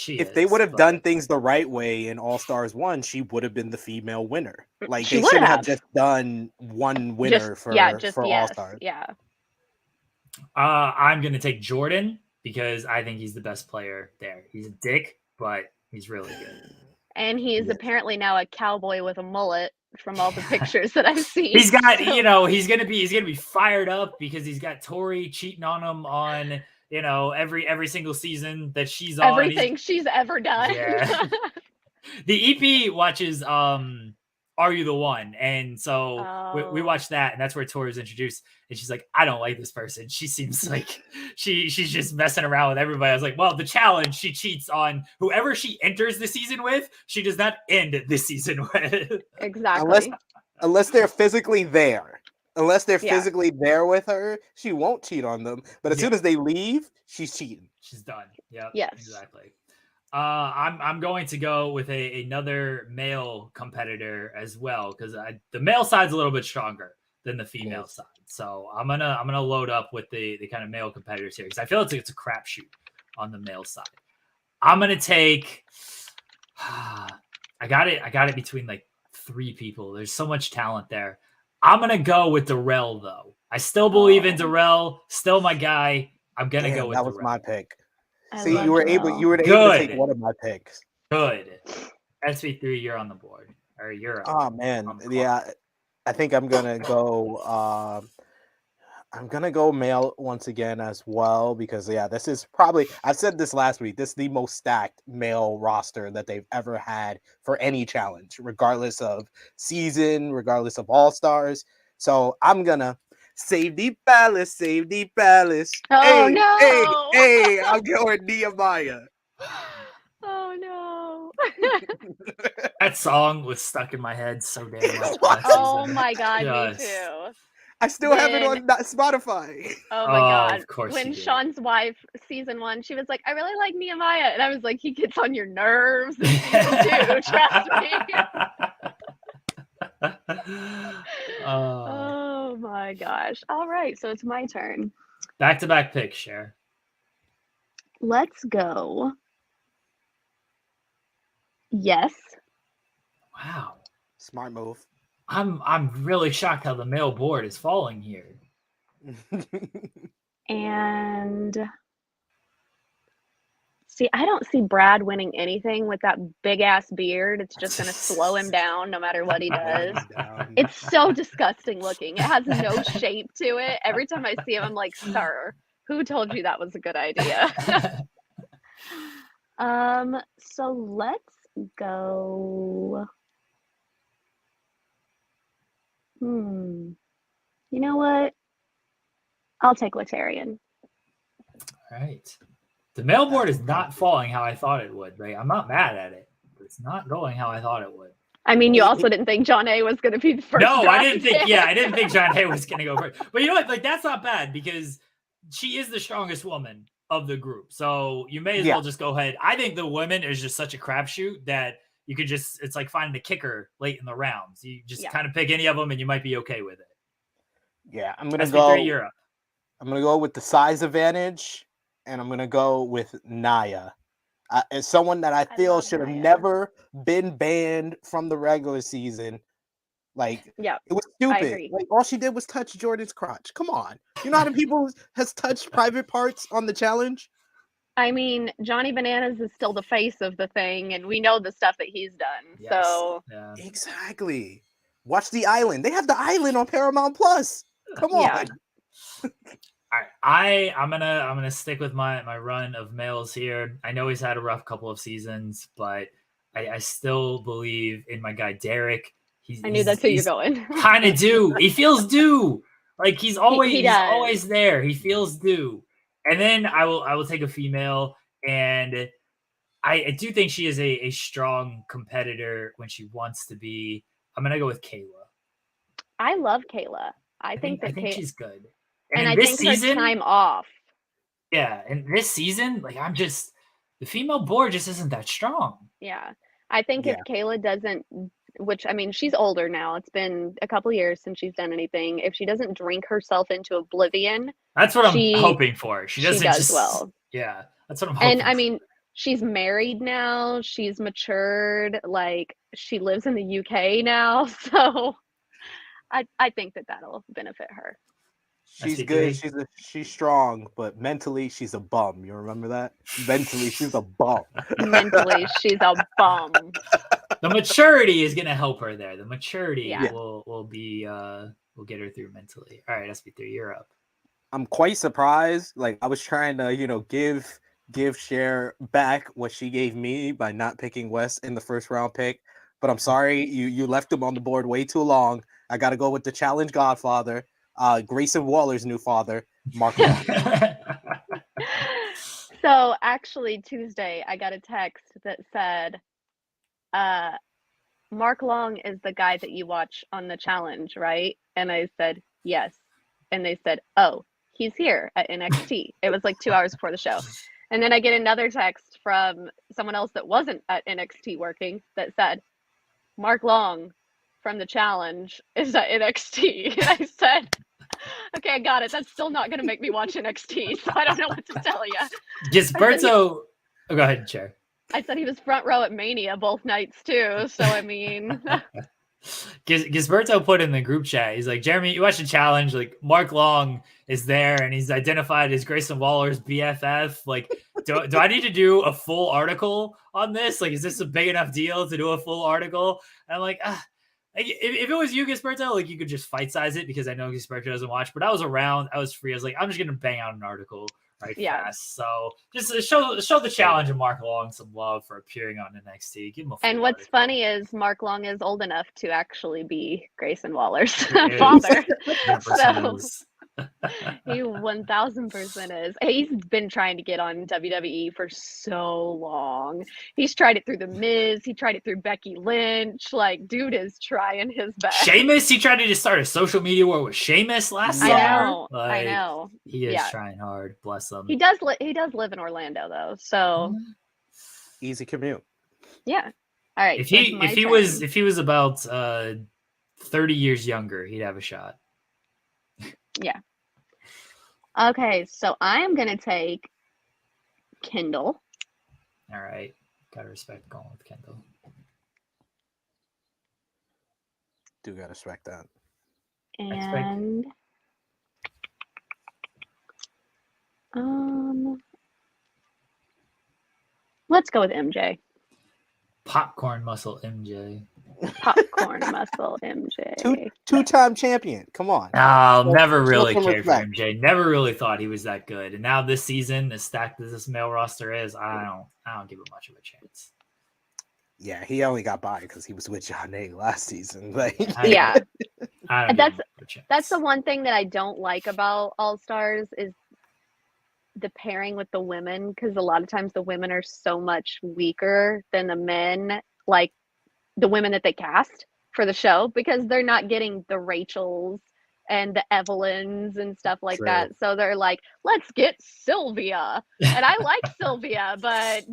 If they would have done things the right way in All Stars 1, she would have been the female winner. Like they shouldn't have just done one winner for All Stars. Yeah. I'm gonna take Jordan because I think he's the best player there. He's a dick, but he's really good. And he's apparently now a cowboy with a mullet from all the pictures that I've seen. He's got, he's gonna be fired up because he's got Tori cheating on him on, every single season that she's on. Everything she's ever done. Yeah. The EP watches Are You the One? And so we watched that, and that's where Tori's introduced. And she's like, I don't like this person. She seems like she's just messing around with everybody. I was like, well, the challenge, she cheats on whoever she enters the season with. She does not end this season with. Exactly. Unless they're physically there. Unless they're physically there with her, she won't cheat on them. But as soon as they leave, she's cheating. She's done. Yeah. Yes. Exactly. I'm going to go with another male competitor as well because the male side's a little bit stronger than the female side. So I'm gonna load up with the kind of male competitors here because I feel it's a crapshoot on the male side. I'm gonna take. I got it between like 3 people. There's so much talent there. I'm gonna go with Darrell though. I still believe in Darrell. Still my guy. I'm gonna go with that was Darrell. my pick. See, you were able to take one of my picks. Good. SV3, you're on the board. Or you're Oh man. Yeah. I think I'm gonna go male once again as well because this is probably, I said this last week, this is the most stacked male roster that they've ever had for any challenge, regardless of season, regardless of all stars. So I'm gonna save the palace. Oh no! Hey, I'm going Nehemiah. Oh no! That song was stuck in my head so damn much. Oh my god, me too. I still have it on Spotify. Oh my god! Of course when Sean's wife, season 1, she was like, "I really like Nehemiah," and I was like, "He gets on your nerves." In season 2, trust me. Oh my gosh. All right, so it's my turn. Back-to-back picks, Cher. Let's go. Yes. Wow. Smart move. I'm really shocked how the male board is falling here. And see, I don't see Brad winning anything with that big ass beard. It's just going to slow him down no matter what he does. It's so disgusting looking. It has no shape to it. Every time I see him, I'm like, sir, who told you that was a good idea? So let's go. You know what? I'll take Latarian. All right. The male board is not falling how I thought it would. Right? I'm not mad at it, but it's not going how I thought it would. I mean, you also didn't think John A was going to be the first. No, I didn't think. Yeah, I didn't think John A was going to go first. But you know what? Like that's not bad because she is the strongest woman of the group. So you may as well just go ahead. I think the women is just such a crapshoot that you could it's like finding the kicker late in the rounds. You just kind of pick any of them and you might be okay with it. Yeah, I'm going to go. Europe. I'm going to go with the size advantage, and I'm going to go with Naya. As someone that I feel should have never been banned from the regular season. Like, it was stupid. Like, all she did was touch Jordan's crotch. Come on. You know how many people has touched private parts on the challenge? I mean, Johnny Bananas is still the face of the thing, and we know the stuff that he's done. Yes. So exactly. Watch The Island. They have The Island on Paramount Plus. Come on. All right, I'm gonna stick with my run of males here. I know he's had a rough couple of seasons, but I still believe in my guy Derek. I knew that's who you're going. Kind of due. He feels due. Like he's always there. He feels due. And then I will take a female, and I do think she is a strong competitor when she wants to be. I'm gonna go with Kayla. I love Kayla. I think she's good. And I think her time off. Yeah, and this season, like the female board just isn't that strong. Yeah. I think if Yeah. Kayla doesn't, which I mean, she's older now. It's been a couple years since she's done anything. If she doesn't drink herself into oblivion, That's what I'm she hoping for. She she doesn't does just well. yeah. That's what I'm hoping. And I mean, she's married now. She's matured. Like she lives in the UK now, so I think that that'll benefit her. She's SP3? good. She's strong, but mentally she's a bum. You remember that? Mentally she's a bum. Mentally, she's a bum. The maturity is gonna help her there. The maturity Yeah. will be will get her through mentally. All right, SP3, you're up. I'm quite surprised. Like I was trying to, give Cher back what she gave me by not picking West in the first round pick. But I'm sorry, you left him on the board way too long. I got to go with the challenge godfather, Grayson Waller's new father, Mark Long. So actually, Tuesday, I got a text that said, Mark Long is the guy that you watch on the challenge, right? And I said, yes. And they said, oh, he's here at NXT. It was like 2 hours before the show. And then I get another text from someone else that wasn't at NXT working that said, Mark Long from the challenge is at NXT. And I said, okay, I got it. That's still not going to make me watch NXT, so I don't know what to tell you. Gisberto, oh, go ahead, Cher. I said he was front row at Mania both nights too, so I mean. Gisberto put in the group chat, he's like, Jeremy, you watch the challenge, like Mark Long is there and he's identified as Grayson Waller's BFF. Like, do I need to do a full article on this? Like, is this a big enough deal to do a full article? And I'm like, if it was you, Gisberto, like you could just fight size it because I know Gisberto doesn't watch, but I was around, I was free. I was like, I'm just gonna bang out an article fast. So just show the challenge of Mark Long some love for appearing on NXT. Give him a And full what's article. funny is Mark Long is old enough to actually be Grayson Waller's father. 100% is. He 1000% is. He's been trying to get on WWE for so long. He's tried it through The Miz. He tried it through Becky Lynch. Like, dude is trying his best. Sheamus, he tried to just start a social media war with Sheamus last summer. I know. He is trying hard. Bless him. He does live in Orlando though, so Easy commute. Yeah. All right. If he was about 30 years younger, he'd have a shot. Yeah. Okay, so I am gonna take Kendall. All right. Gotta respect going with Kendall. Do gotta respect that. And let's go with MJ. Popcorn muscle MJ. Popcorn muscle MJ. Two-time champion. Come on. Never really some cared for respect. MJ. Never really thought he was that good. And now this season, as stacked as this male roster is, I don't give him much of a chance. Yeah, he only got by because he was with John A last season. Like, Yeah. I don't give him much of a chance. That's the one thing that I don't like about All Stars is the pairing with the women, because a lot of times the women are so much weaker than the men, like the women that they cast for the show, because they're not getting the Rachels and the Evelyns and stuff like True. that. So they're like, let's get Sylvia. And I like Sylvia, but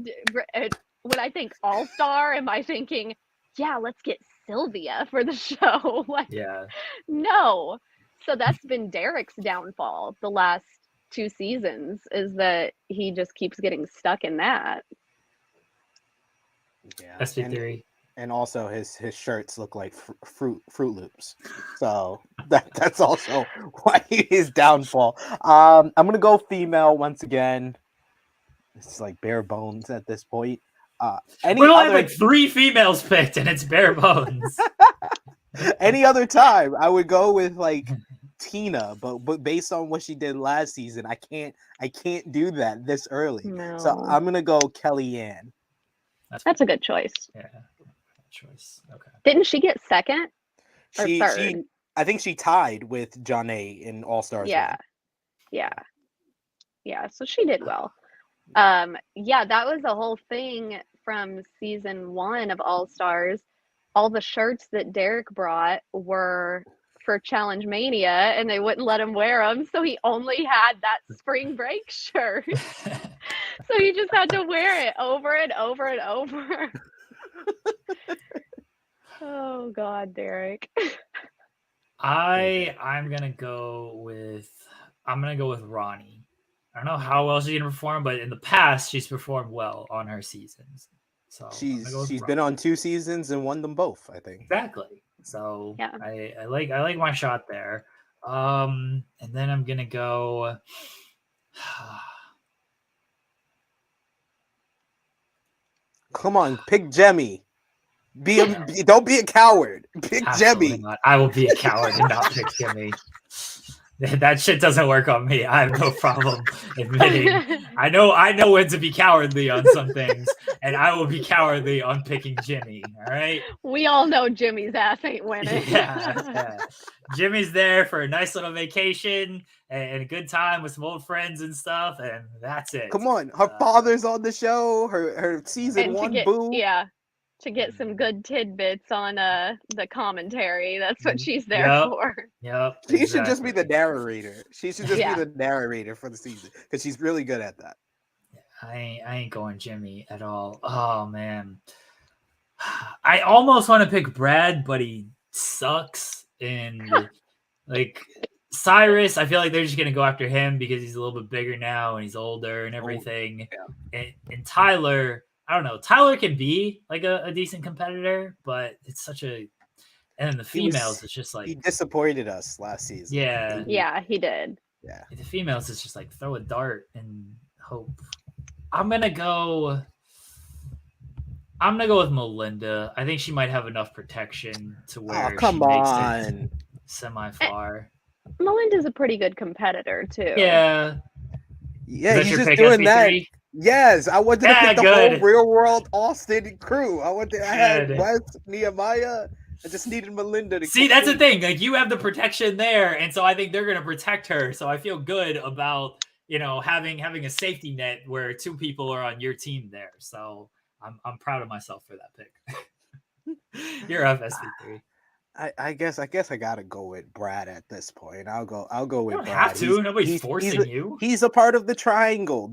when I think All Star, am I thinking, yeah, let's get Sylvia for the show? Like, Yeah. No. So that's been Derek's downfall the last 2 seasons, is that he just keeps getting stuck in that. yeah. SP3. And also his shirts look like Fruit Loops, so that's also why his downfall. I'm gonna go female once again. It's like bare bones at this point. We only have like 3 females picked, and it's bare bones. Any other time, I would go with like Tina, but based on what she did last season, I can't do that this early. No. So I'm gonna go Kellyanne. That's a good choice. Yeah. Choice. Okay. Didn't she get second or She third? I think she tied with John A in All Stars. Yeah. So she did well. Yeah, that was the whole thing from season 1 of All Stars. All the shirts that Derek brought were for Challenge Mania, and they wouldn't let him wear them, so he only had that spring break shirt. So he just had to wear it over and over and over. Oh God, Derek. I'm gonna go with Ronnie. I don't know how well she's gonna perform, but in the past she's performed well on her seasons. So I'm gonna go with She's Ronnie. been on 2 seasons and won them both, I think. Exactly. So Yeah. I like my shot there. And then I'm gonna go. Come on, pick Jemmy. Don't be a coward. Pick Absolutely Jemmy. not. I will be a coward and not pick Jimmy. That shit doesn't work on me. I have no problem admitting. I know when to be cowardly on some things, and I will be cowardly on picking Jimmy. All right. We all know Jimmy's ass ain't winning. Yeah. Jimmy's there for a nice little vacation and a good time with some old friends and stuff, and that's it. Come on, her father's on the show. Her season And 1 boo. to get some good tidbits on the commentary. That's what she's there for. Yep. She should just be the narrator. She should just be the narrator for the season because she's really good at that. I ain't going Jimmy at all. Oh man. I almost want to pick Brad, but he sucks. And like Cyrus, I feel like they're just gonna go after him because he's a little bit bigger now and he's older and everything. And Tyler, I don't know. Tyler can be like a decent competitor, but it's such a. And then the females, it's just like he disappointed us last season. Yeah, he did. Yeah, the females is just like throw a dart and hope. I'm gonna go with Melinda. I think she might have enough protection to where she makes it semi-far. Melinda's a pretty good competitor too. Yeah, he's just doing that. Yes, I wanted to pick the whole real world Austin crew. I had Wes, Nehemiah. I just needed Melinda to see. That's the thing. Like you have the protection there, and so I think they're gonna protect her. So I feel good about having a safety net where 2 people are on your team there. So I'm proud of myself for that pick. You're up, SP3. I guess I gotta go with Brad at this point. I'll go with you don't Brad. Have to. Nobody's forcing you. He's a part of the triangle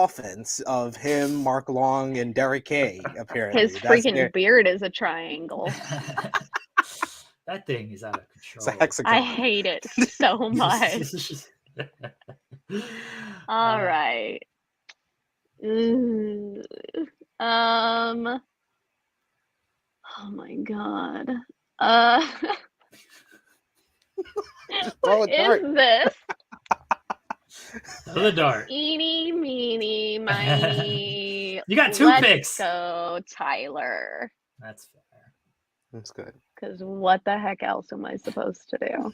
offense of him, Mark Long, and Derek K. Apparently, his freaking beard is a triangle. That thing is out of control. It's a hexagon. I hate it so much. All right. Oh my God. What is this? Throw the dart. Eeny, meeny, miny. You got 2 picks. Go, Tyler. That's fair. That's good. Because what the heck else am I supposed to do?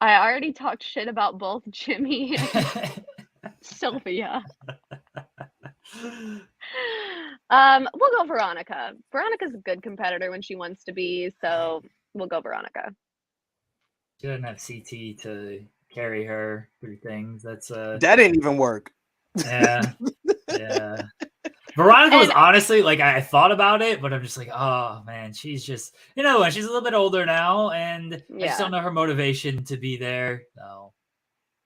I already talked shit about both Jimmy and Sylvia. We'll go Veronica. Veronica's a good competitor when she wants to be, so we'll go Veronica. She doesn't have CT to carry her through things. That didn't even work. Yeah. Veronica was honestly like I thought about it, but I'm just like, oh man, she's just she's a little bit older now, and I just don't know her motivation to be there. No.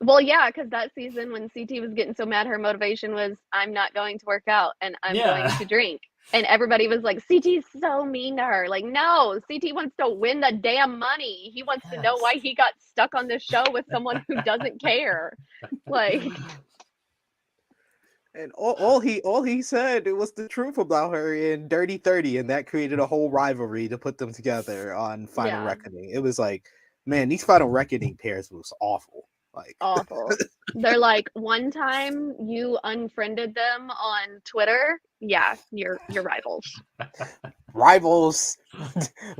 Well, yeah, because that season when CT was getting so mad, her motivation was, I'm not going to work out and I'm going to drink. And everybody was like, CT's so mean to her. Like, no, CT wants to win the damn money. He wants to know why he got stuck on this show with someone who doesn't care. Like, and all he said it was the truth about her in Dirty 30, and that created a whole rivalry to put them together on Final Reckoning. It was like, man, these Final Reckoning pairs was awful. Like awful. They're like, one time you unfriended them on Twitter. Yeah, you're rivals. Rivals.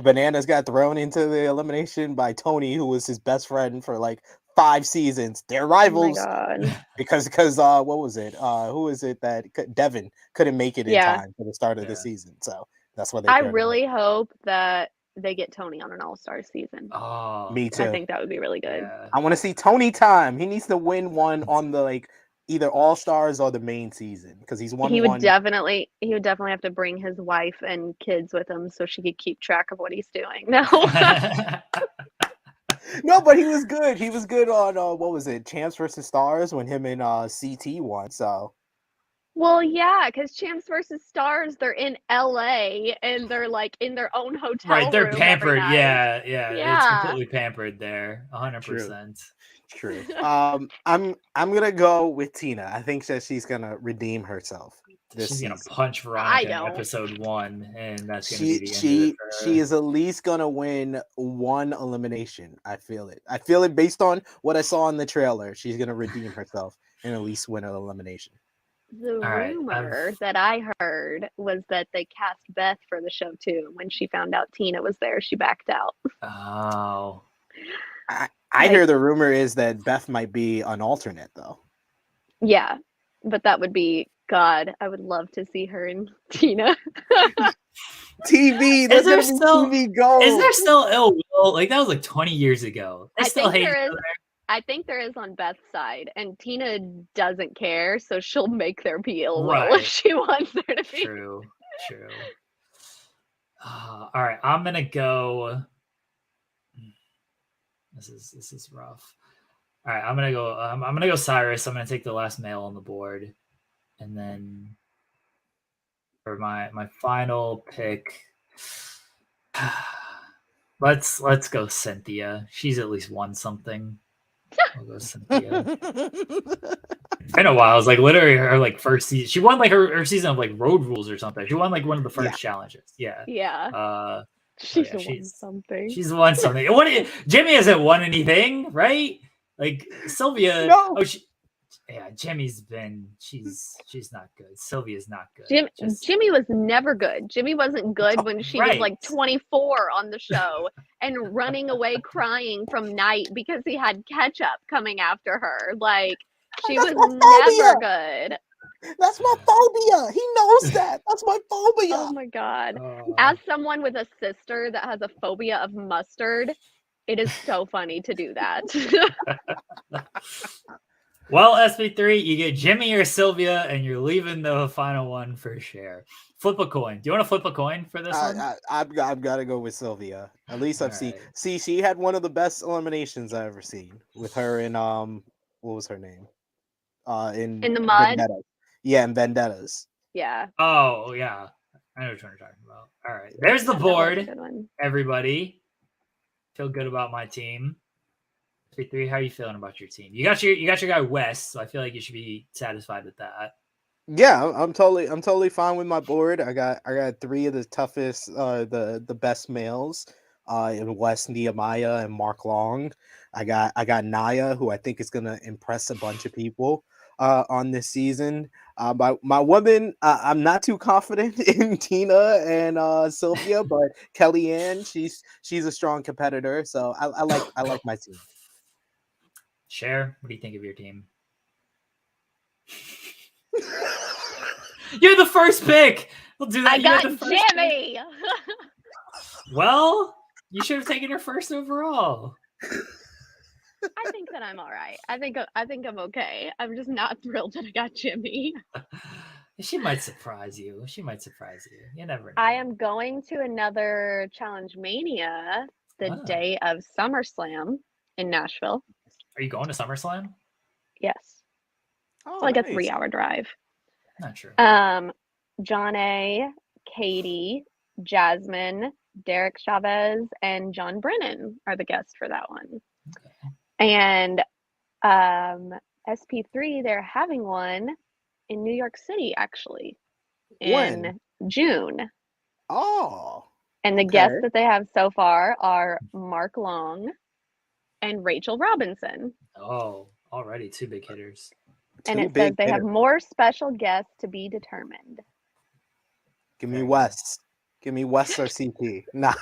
Bananas got thrown into the elimination by Tony, who was his best friend for like 5 seasons. They're rivals. Oh my God. Because what was it? Who is it that Devin couldn't make it in time for the start of the season? So that's what they. I really hope that they get Tony on an all-star season. Oh, me too. I think that would be really good. Yeah. I want to see Tony time. He needs to win one on the either all-stars or the main season because he's won. He would definitely have to bring his wife and kids with him so she could keep track of what he's doing. No. No, but he was good. He was good on what was it? Champs versus Stars when him and CT won. So Well, yeah, because Champs versus Stars, they're in LA and they're like in their own Right, hotel they're room every pampered. night. Yeah, it's Yeah. completely pampered there, True. 100%. True. I'm gonna go with Tina. I think that she's gonna redeem herself this She's gonna season. punch I Veronica in don't. episode 1, and that's gonna be She the end of it she for she her. is at least gonna win one elimination. I feel it. I feel it based on what I saw in the trailer. She's gonna redeem herself and at least win an elimination. The All right, rumor that I heard was that they cast Beth for the show too. When she found out Tina was there, she backed out. Oh, I hear the rumor is that Beth might be an alternate though. Yeah, but that would be God. I would love to see her and Tina. TV. Is That's there gonna be still TV gold. is there still ill will? Like that was like 20 years ago. They I still think hate there each is. other. I think there is on Beth's side, and Tina doesn't care, so she'll make there be ill will if Right. she wants there to be. True. All right, I'm gonna go. This is rough. All right, I'm gonna go. I'm gonna go Cyrus. I'm gonna take the last male on the board, and then for my final pick, let's go Cynthia. She's at least won something. I'll go Cynthia. It's been a while. It's like literally her like first season. She won like her season of like Road Rules or something. She won like one of the first challenges. Yeah. Yeah. She's won something. She's won something. What? Jimmy hasn't won anything, right? Like Sylvia. No. Oh, Jimmy's been. She's not good. Sylvia's not good. Jimmy was never good. Jimmy wasn't good when she was like 24 on the show and running away crying from Night because he had ketchup coming after her. Like she was never good. That's my phobia. He knows that. That's my phobia. Oh my God. As someone with a sister that has a phobia of mustard, it is so funny to do that. Well, SB3, you get Jimmy or Sylvia, and you're leaving the final one for Cher. Flip a coin. Do you want to flip a coin for this one? I've got to go with Sylvia. At least I've seen. See, she had one of the best eliminations I've ever seen with her in what was her name? In the mud. Vendetta. Yeah, in Vendettas. Yeah. Oh yeah, I know what you're talking about. All right, there's the board. Everybody, feel good about my team. 3, how are you feeling about your team? You got your guy West, so I feel like you should be satisfied with that. Yeah, I'm totally fine with my board. I got 3 of the toughest, the best males, in West, Nehemiah and Mark Long. I got Naya, who I think is gonna impress a bunch of people on this season. My woman, I'm not too confident in Tina and Sylvia, but Kellyanne, she's a strong competitor, so I like my team. Cher, what do you think of your team? You're the first pick. We'll do that. I got Jimmy. Well, you should have taken her first overall. I think that I'm all right. I think I'm okay. I'm just not thrilled that I got Jimmy. She might surprise you. You never know. I am going to another Challenge Mania the day of SummerSlam in Nashville. Are you going to SummerSlam? Yes. It's like a 3-hour drive. Not true. John A., Katie, Jasmine, Derek Chavez, and John Brennan are the guests for that one. Okay. And SP3, they're having one in New York City, actually, in June. Oh. And the guests that they have so far are Mark Long and Rachel Robinson. Oh, already 2 big hitters. And it says they have more special guests to be determined. Give me West. Give me West or CP. Nah.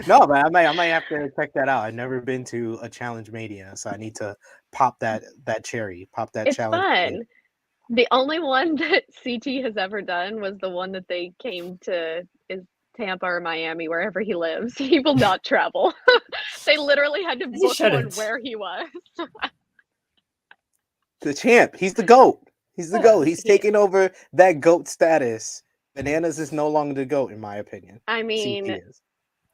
No, but I might have to check that out. I've never been to a Challenge Mania, so I need to pop that cherry. Pop that challenge. It's fun. The only one that CT has ever done was the one that they came to is Tampa or Miami, wherever he lives. He will not travel. They literally had to book one where he was. The champ. He's the GOAT. He's the GOAT. He's taking over that GOAT status. Bananas is no longer the GOAT, in my opinion. I mean,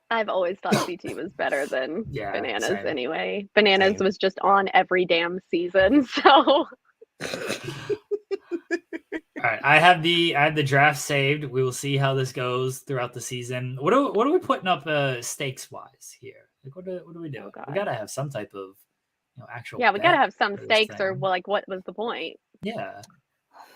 I've always thought CT was better than Bananas anyway. Bananas was just on every damn season, so. All right, I have the draft saved. We will see how this goes throughout the season. What are we putting up stakes wise here? Like what do we do? Oh, God. We gotta have some type of actual. Yeah, we gotta bet have some for this stakes, or thing. like, what was the point? Yeah.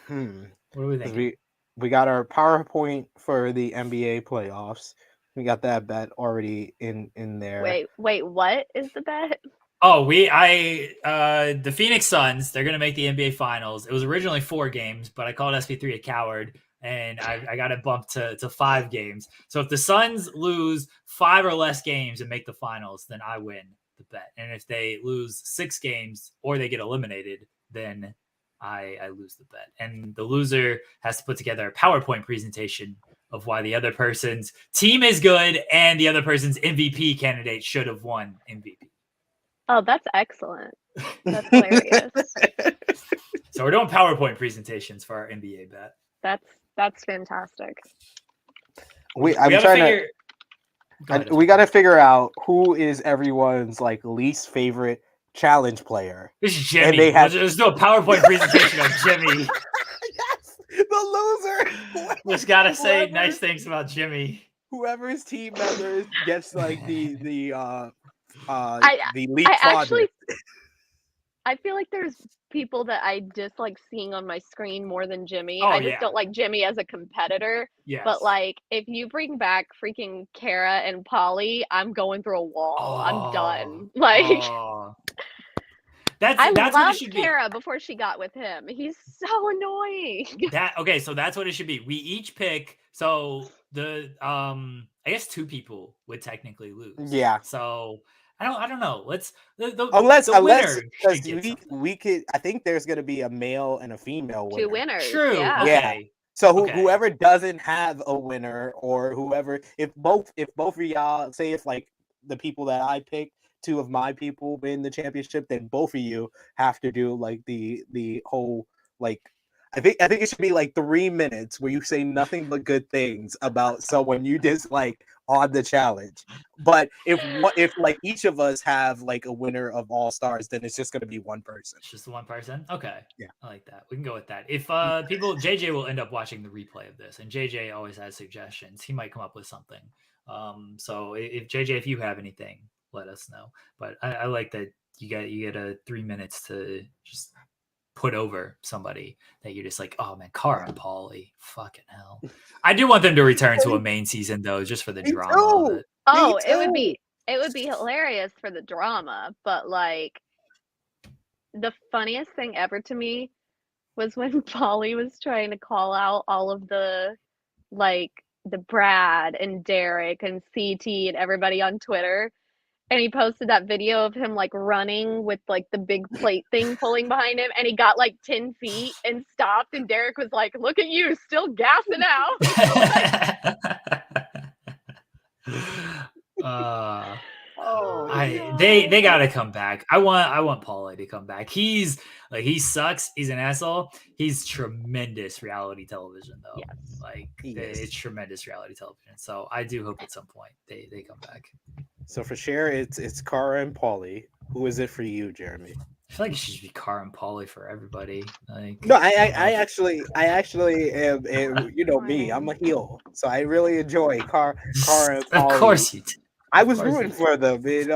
Hmm. What do we 'Cause think? we got our PowerPoint for the NBA playoffs. We got that bet already in there. Wait, what is the bet? Oh, the Phoenix Suns, they're gonna make the NBA Finals. It was originally 4 games, but I called SP3 a coward, and I got it bumped to 5 games. So if the Suns lose 5 or less games and make the finals, then I win the bet. And if they lose 6 games or they get eliminated, then I lose the bet. And the loser has to put together a PowerPoint presentation of why the other person's team is good and the other person's MVP candidate should have won MVP. Oh, that's excellent. That's hilarious. So we're doing PowerPoint presentations for our NBA bet. That's fantastic. We got to figure out who is everyone's like least favorite challenge player. This is Jimmy. Let's do a PowerPoint presentation of Jimmy. Yes, the loser. Just gotta say nice things about Jimmy. Whoever's team member gets like the lead actually, I feel like there's people that I dislike seeing on my screen more than Jimmy. I just don't like Jimmy as a competitor. Yes. But like, if you bring back freaking Kara and Polly, I'm going through a wall. I'm done. Like, I loved Kara before she got with him. He's so annoying. So that's what it should be. We each pick. So the I guess 2 people would technically lose. Yeah. So I don't know. Let's unless we could. I think there's going to be a male and a female winner. 2 winners. True. Yeah. Okay. So whoever doesn't have a winner, or whoever, if both of y'all, say if like the people that I picked, 2 of my people win the championship, then both of you have to do like the whole like. I think it should be like 3 minutes where you say nothing but good things about someone you dislike on the challenge. But if like each of us have like a winner of All Stars, then it's just going to be one person. It's just one person. Okay. Yeah, I like that. We can go with that. If JJ will end up watching the replay of this, and JJ always has suggestions. He might come up with something. So if JJ, if you have anything, let us know. But I like that you get 3 minutes to just put over somebody that you're just like, oh man, Cara and Pauly, fucking hell. I do want them to return to a main season though, just for the drama of it. Oh, it would be hilarious for the drama, but like the funniest thing ever to me was when Pauly was trying to call out all of the like the Brad and Derek and CT and everybody on Twitter. And he posted that video of him like running with like the big plate thing pulling behind him, and he got like 10 feet and stopped, and Derek was like, look at you, still gassing out. They gotta come back. I want Pauly to come back. He sucks. He's an asshole. He's tremendous reality television though. Yes. Like it's tremendous reality television. So I do hope at some point they come back. So for Cher, it's Cara and Pauly. Who is it for you, Jeremy? I feel like it should be Cara and Pauly for everybody. Like no, I actually am you know me. I'm a heel, so I really enjoy Cara and Pauly. Of course you do. I was rooting for them in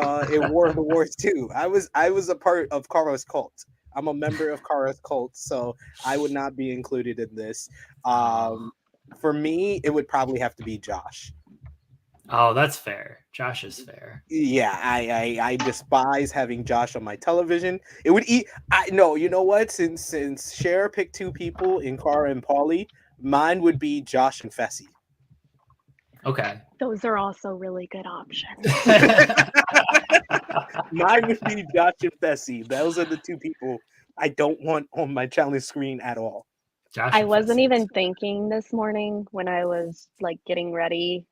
War of the Wars too. I was a part of Cara's cult. I'm a member of Cara's cult, so I would not be included in this. For me, it would probably have to be Josh. Oh, that's fair. Josh is fair. Yeah, I despise having Josh on my television. It would eat. You know what? Since Cher picked 2 people in Cara and Pauly, mine would be Josh and Fessy. Okay. Those are also really good options. Mine would be Josh and Fessy. Those are the 2 people I don't want on my challenge screen at all. I wasn't even thinking this morning when I was like getting ready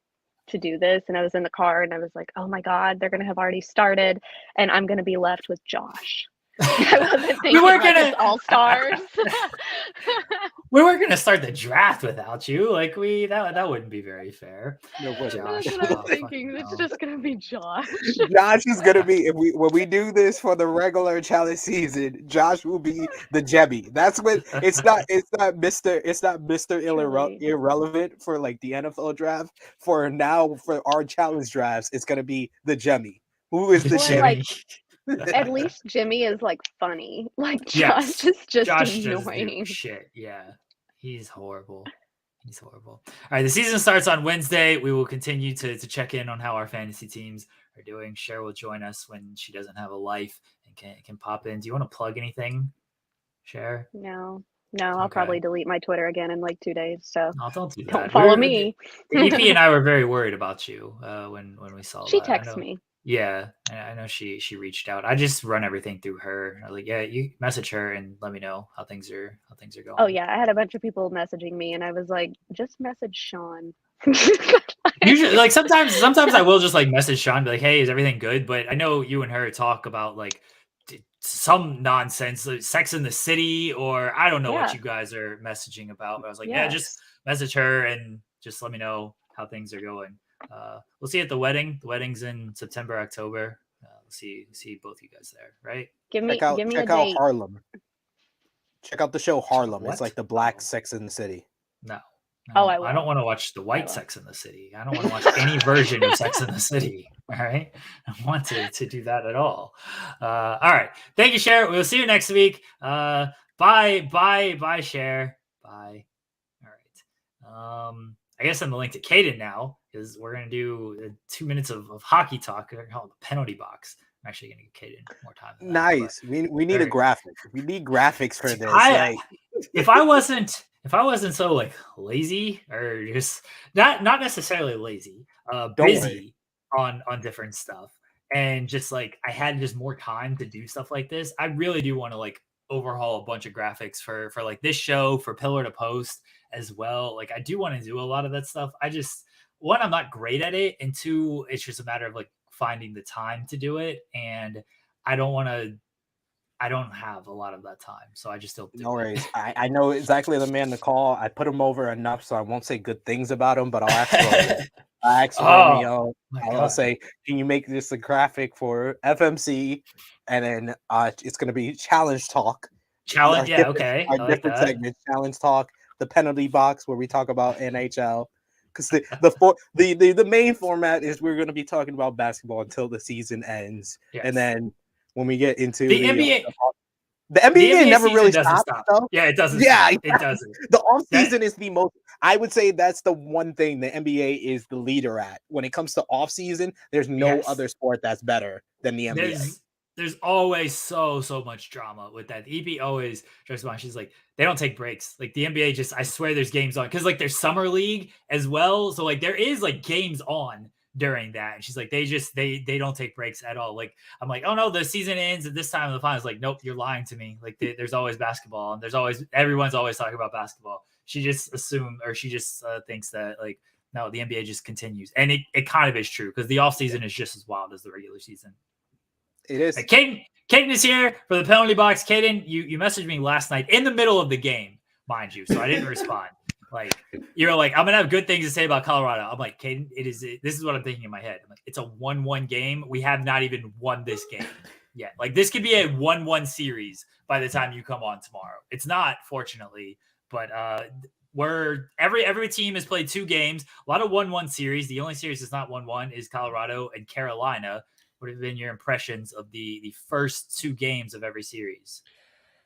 to do this, and I was in the car and I was like, oh my god, they're gonna have already started and I'm gonna be left with Josh. I wasn't thinking it's All Stars. We weren't gonna start the draft without you. Like that wouldn't be very fair. No, wait. Josh, That's what I was oh, thinking. fucking It's hell. just gonna be Josh. Josh is gonna be when we do this for the regular challenge season. Josh will be the Jebby. That's what it's not. It's not Mr. Truly. Irrelevant for like the NFL draft. For now, for our challenge drafts, it's gonna be the Jemmy. Who is the Or like Jemmy? at least Jimmy is like funny. Like Josh Yes. is just Josh doesn't do annoying. shit. Yeah. He's horrible. He's horrible. All right. The season starts on Wednesday. We will continue to check in on how our fantasy teams are doing. Cher will join us when she doesn't have a life and can pop in. Do you want to plug anything, Cher? No, I'll Okay. probably delete my Twitter again in like 2 days. So No, don't do that. don't follow me. EP and I were very worried about you when we saw She that. texts me. Yeah, I know she reached out. I just run everything through her. I was like, yeah, you message her and let me know how things are going. Oh yeah, I had a bunch of people messaging me, and I was like, just message Sean. Usually, like sometimes I will just like message Sean, be like, hey, is everything good? But I know you and her talk about like some nonsense, like Sex in the City, or I don't know what Yeah. you guys are messaging about. But I was like, Yeah. yeah, just message her and just let me know how things are going. We'll see you at the wedding. The wedding's in September, October. We'll see both you guys there, right? Give me Check a out date. Harlem. Check out the show Harlem. What? It's like the black Sex in the City. No. Oh, I don't will. want to watch the I white will. Sex in the City. I don't want to watch any version of Sex in the City. All right. I don't want to do that at all. All right. Thank you, Cher. We'll see you next week. Bye, Cher. Bye. All right. I guess I'm the link to Caden now because we're going to do 2 minutes of hockey talk. We're called the penalty box. I'm actually going to give Caden more time. Nice. We need a graphic. We need graphics for this. If I wasn't so like lazy or just not necessarily lazy, busy on different stuff, and just like I had just more time to do stuff like this, I really do want to like overhaul a bunch of graphics for like this show, for Pillar to Post as well. Like I do want to do a lot of that stuff. I just, one, I'm not great at it, and two, it's just a matter of like finding the time to do it, and I don't have a lot of that time, so I just don't do No it. worries. I know exactly the man to call. I put him over enough, so I won't say good things about him, but I'll ask Romeo. I'll say, can you make this a graphic for FMC? And then it's going to be Challenge Talk. Challenge, yeah, okay. Our different segments, Challenge Talk, the penalty box where we talk about NHL. Because the main format is we're going to be talking about basketball until the season ends. Yes. And then when we get into the NBA, the NBA never really stops. Yeah, it doesn't. Yeah, it doesn't. The off season is the most. I would say that's the one thing the NBA is the leader at when it comes to off season. There's no other sport that's better than the NBA. There's always so much drama with that. The EP always jokes about. She's like, they don't take breaks. Like the NBA just, I swear, there's games on because like there's summer league as well. So like there is like games on during that, and she's like, they don't take breaks at all. Like I'm like, oh no, the season ends at this time of the finals. Like nope, you're lying to me. Like there's always basketball, and everyone's always talking about basketball. She just thinks that like no, the NBA just continues, and it kind of is true because the offseason is just as wild as the regular season. It is. Caden is here for the penalty box. Caden, you messaged me last night in the middle of the game, mind you, so I didn't respond. Like you're like, I'm gonna have good things to say about Colorado. I'm like, Caden, this is what I'm thinking in my head. I'm like, it's a 1-1 game. We have not even won this game yet. Like this could be a 1-1 series by the time you come on tomorrow. It's not, fortunately, but every team has played 2 games. A lot of 1-1 series. The only series that's not 1-1 is Colorado and Carolina. What have been your impressions of the first 2 games of every series?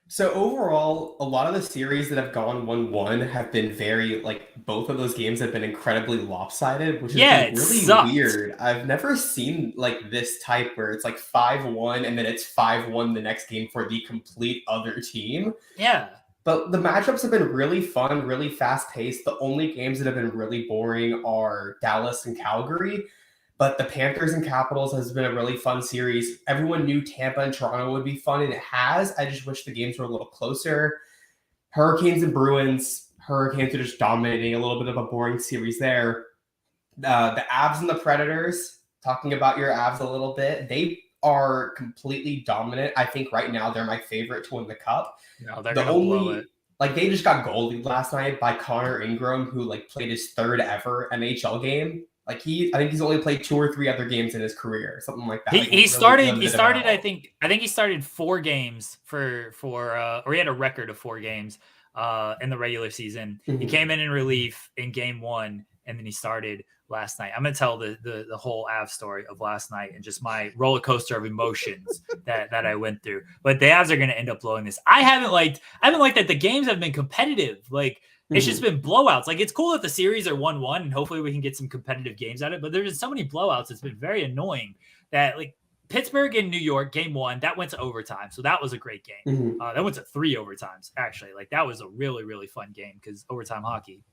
So overall, a lot of the series that have gone 1-1 have been very, like, both of those games have been incredibly lopsided, which is really weird. I've never seen, like, this type where it's, like, 5-1 and then it's 5-1 the next game for the complete other team. Yeah. But the matchups have been really fun, really fast-paced. The only games that have been really boring are Dallas and Calgary. But the Panthers and Capitals has been a really fun series. Everyone knew Tampa and Toronto would be fun, and it has. I just wish the games were a little closer. Hurricanes and Bruins. Hurricanes are just dominating. A little bit of a boring series there. The Avs and the Predators. Talking about your Avs a little bit. They are completely dominant. I think right now they're my favorite to win the Cup. No, they're going to blow it. like they just got goalied last night by Connor Ingram, who like played his third ever NHL game. Like I think he's only played 2 or 3 other games in his career, something like that. He started. I think he started 4 games or he had a record of 4 games in the regular season. Mm-hmm. He came in relief in game 1, and then he started last night. I'm gonna tell the whole Avs story of last night and just my roller coaster of emotions that I went through. But the Avs are gonna end up blowing this. I haven't liked that the games have been competitive. Like it's just been blowouts. Like it's cool that the series are 1-1 and hopefully we can get some competitive games out of it. But there's been so many blowouts. It's been very annoying that like Pittsburgh and New York game 1, that went to overtime. So that was a great game. Mm-hmm. That went to 3 overtimes actually. Like that was a really, really fun game because overtime hockey.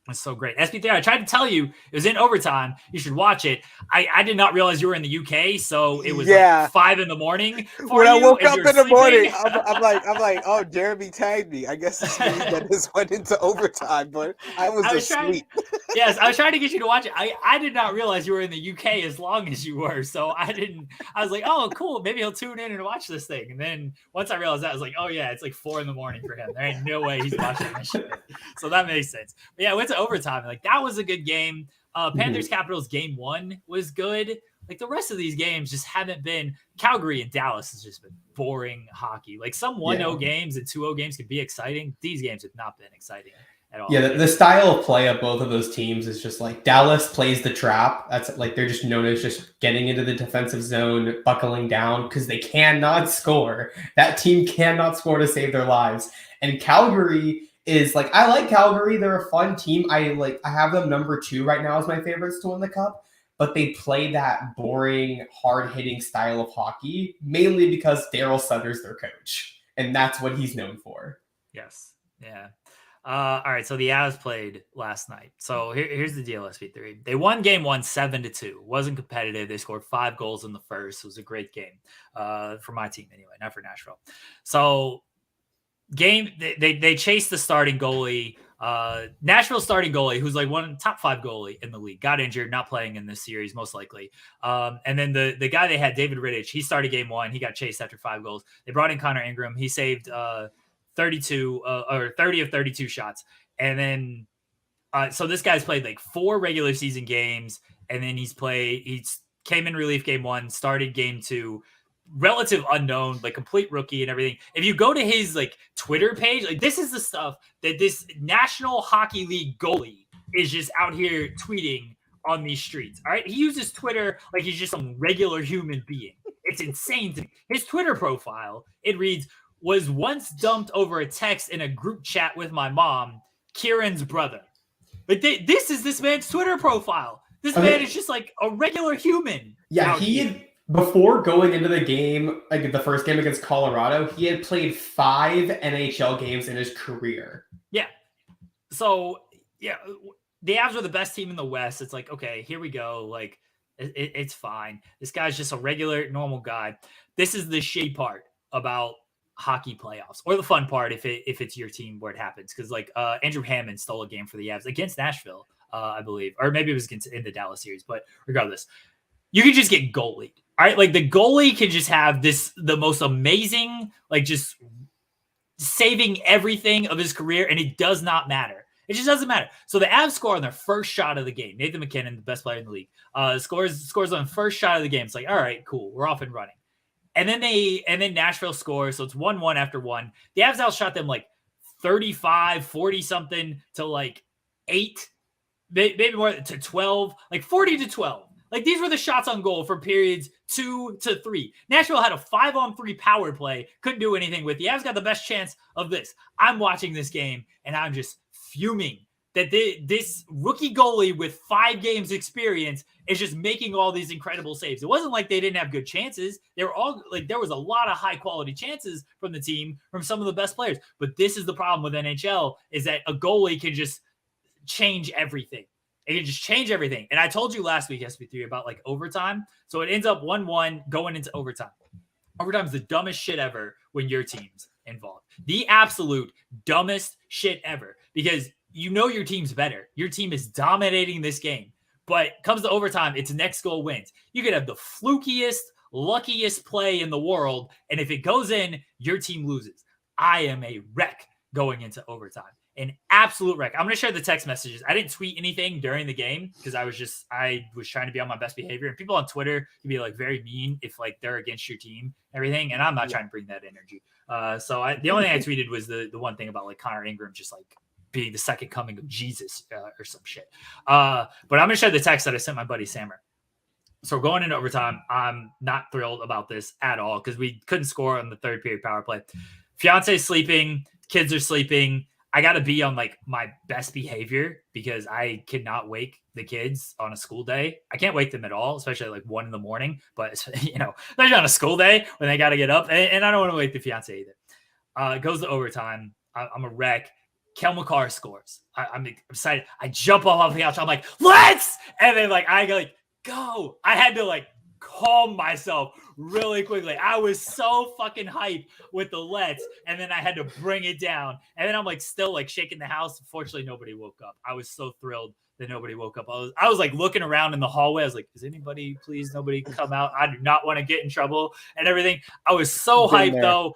It's so great. SP3, I tried to tell you it was in overtime. You should watch it. I did not realize you were in the UK, so it was like 5 a.m. When I woke up in the morning, I'm like, oh, Jeremy tagged me. I guess it's me that just went into overtime, but I was asleep. Yes, I was trying to get you to watch it. I did not realize you were in the UK as long as you were, so I was like, oh, cool. Maybe he'll tune in and watch this thing. And then once I realized that, I was like, oh yeah, it's like 4 a.m. for him. There ain't no way he's watching this shit. So that makes sense. But yeah, it went to overtime. Like that was a good game. Panthers Capitals game 1 was good. Like the rest of these games just haven't been. Calgary and Dallas has just been boring hockey. Like some 1-0 games and 2-0 games can be exciting. These games have not been exciting at all. Yeah, the style of play of both of those teams is just like Dallas plays the trap. That's like they're just known as just getting into the defensive zone, buckling down because they cannot score. That team cannot score to save their lives. And Calgary is like, I like Calgary. They're a fun team. I have them number 2 right now as my favorites to win the cup, but they play that boring, hard-hitting style of hockey, mainly because Daryl Sutter's their coach, and that's what he's known for. Yes. Yeah. All right. So the Avs played last night. So here's the deal, SP3. They won game 1, 7-2. Wasn't competitive. They scored 5 goals in the first. It was a great game for my team anyway, not for Nashville. So they chased the starting goalie, Nashville starting goalie, who's like top 5 goalie in the league, got injured, not playing in this series most likely. And then the guy they had, David Rittich, he started game 1. He got chased after 5 goals. They brought in Connor Ingram. He saved 30 of 32 shots. And then so this guy's played like 4 regular season games, and then he's came in relief game 1, started game 2. Relative unknown, like complete rookie and everything. If you go to his like Twitter page, like this is the stuff that this National Hockey League goalie is just out here tweeting on these streets. All right. He uses Twitter like he's just some regular human being. It's insane to me. His Twitter profile, it reads, was once dumped over a text in a group chat with my mom, Kieran's brother. But this is this man's Twitter profile. This man is just like a regular human. Yeah, before going into the game, like the first game against Colorado, he had played 5 NHL games in his career. Yeah. So, yeah, the Avs are the best team in the West. It's like, okay, here we go. Like, it's fine. This guy's just a regular, normal guy. This is the shitty part about hockey playoffs, or the fun part if it's your team where it happens. Because, like, Andrew Hammond stole a game for the Avs against Nashville, I believe. Or maybe it was in the Dallas series. But regardless, you can just get goalied. All right, like the goalie can just have the most amazing, like just saving everything of his career, and it does not matter. It just doesn't matter. So the Avs score on their first shot of the game. Nathan McKinnon, the best player in the league, scores on the first shot of the game. It's like, all right, cool, we're off and running. And then Nashville scores, so it's 1-1 after 1. The Avs outshot them like 35, 40 something to like 8, maybe more to 12, like 40-12. Like these were the shots on goal for periods 2 to 3. Nashville had a 5-on-3 power play. Couldn't do anything with. The Avs got the best chance of this. I'm watching this game and I'm just fuming that this rookie goalie with 5 games experience is just making all these incredible saves. It wasn't like they didn't have good chances. They were all like, there was a lot of high quality chances from the team, from some of the best players. But this is the problem with NHL, is that a goalie can just change everything. It can just change everything. And I told you last week, SP3, about like overtime. So it ends up 1-1 going into overtime. Overtime is the dumbest shit ever when your team's involved. The absolute dumbest shit ever. Because you know your team's better. Your team is dominating this game. But comes to overtime, it's next goal wins. You could have the flukiest, luckiest play in the world. And if it goes in, your team loses. I am a wreck going into overtime. An absolute wreck. I'm going to share the text messages. I didn't tweet anything during the game because I was trying to be on my best behavior. And people on Twitter can be like very mean if like they're against your team and everything. And I'm not trying to bring that energy. The only thing I tweeted was the one thing about like Connor Ingram just like being the second coming of Jesus or some shit. But I'm going to share the text that I sent my buddy Sammer. So going into overtime, I'm not thrilled about this at all because we couldn't score on the third period power play. Fiance's sleeping, kids are sleeping. I got to be on like my best behavior because I cannot wake the kids on a school day. I can't wake them at all, especially like 1 a.m. But especially on a school day when they got to get up, and I don't want to wake the fiance either. It goes to overtime. I'm a wreck. Kel McCarr scores. I'm excited. I jump off the couch. I'm like, let's, and then like I go. I had to like calm myself really quickly. I was so fucking hyped with the let's, and then I had to bring it down. And then I'm like still like shaking the house. Fortunately, nobody woke up. I was so thrilled that nobody woke up. I was like looking around in the hallway. I was like, is anybody, please nobody come out? I do not want to get in trouble and everything. I was so hyped though.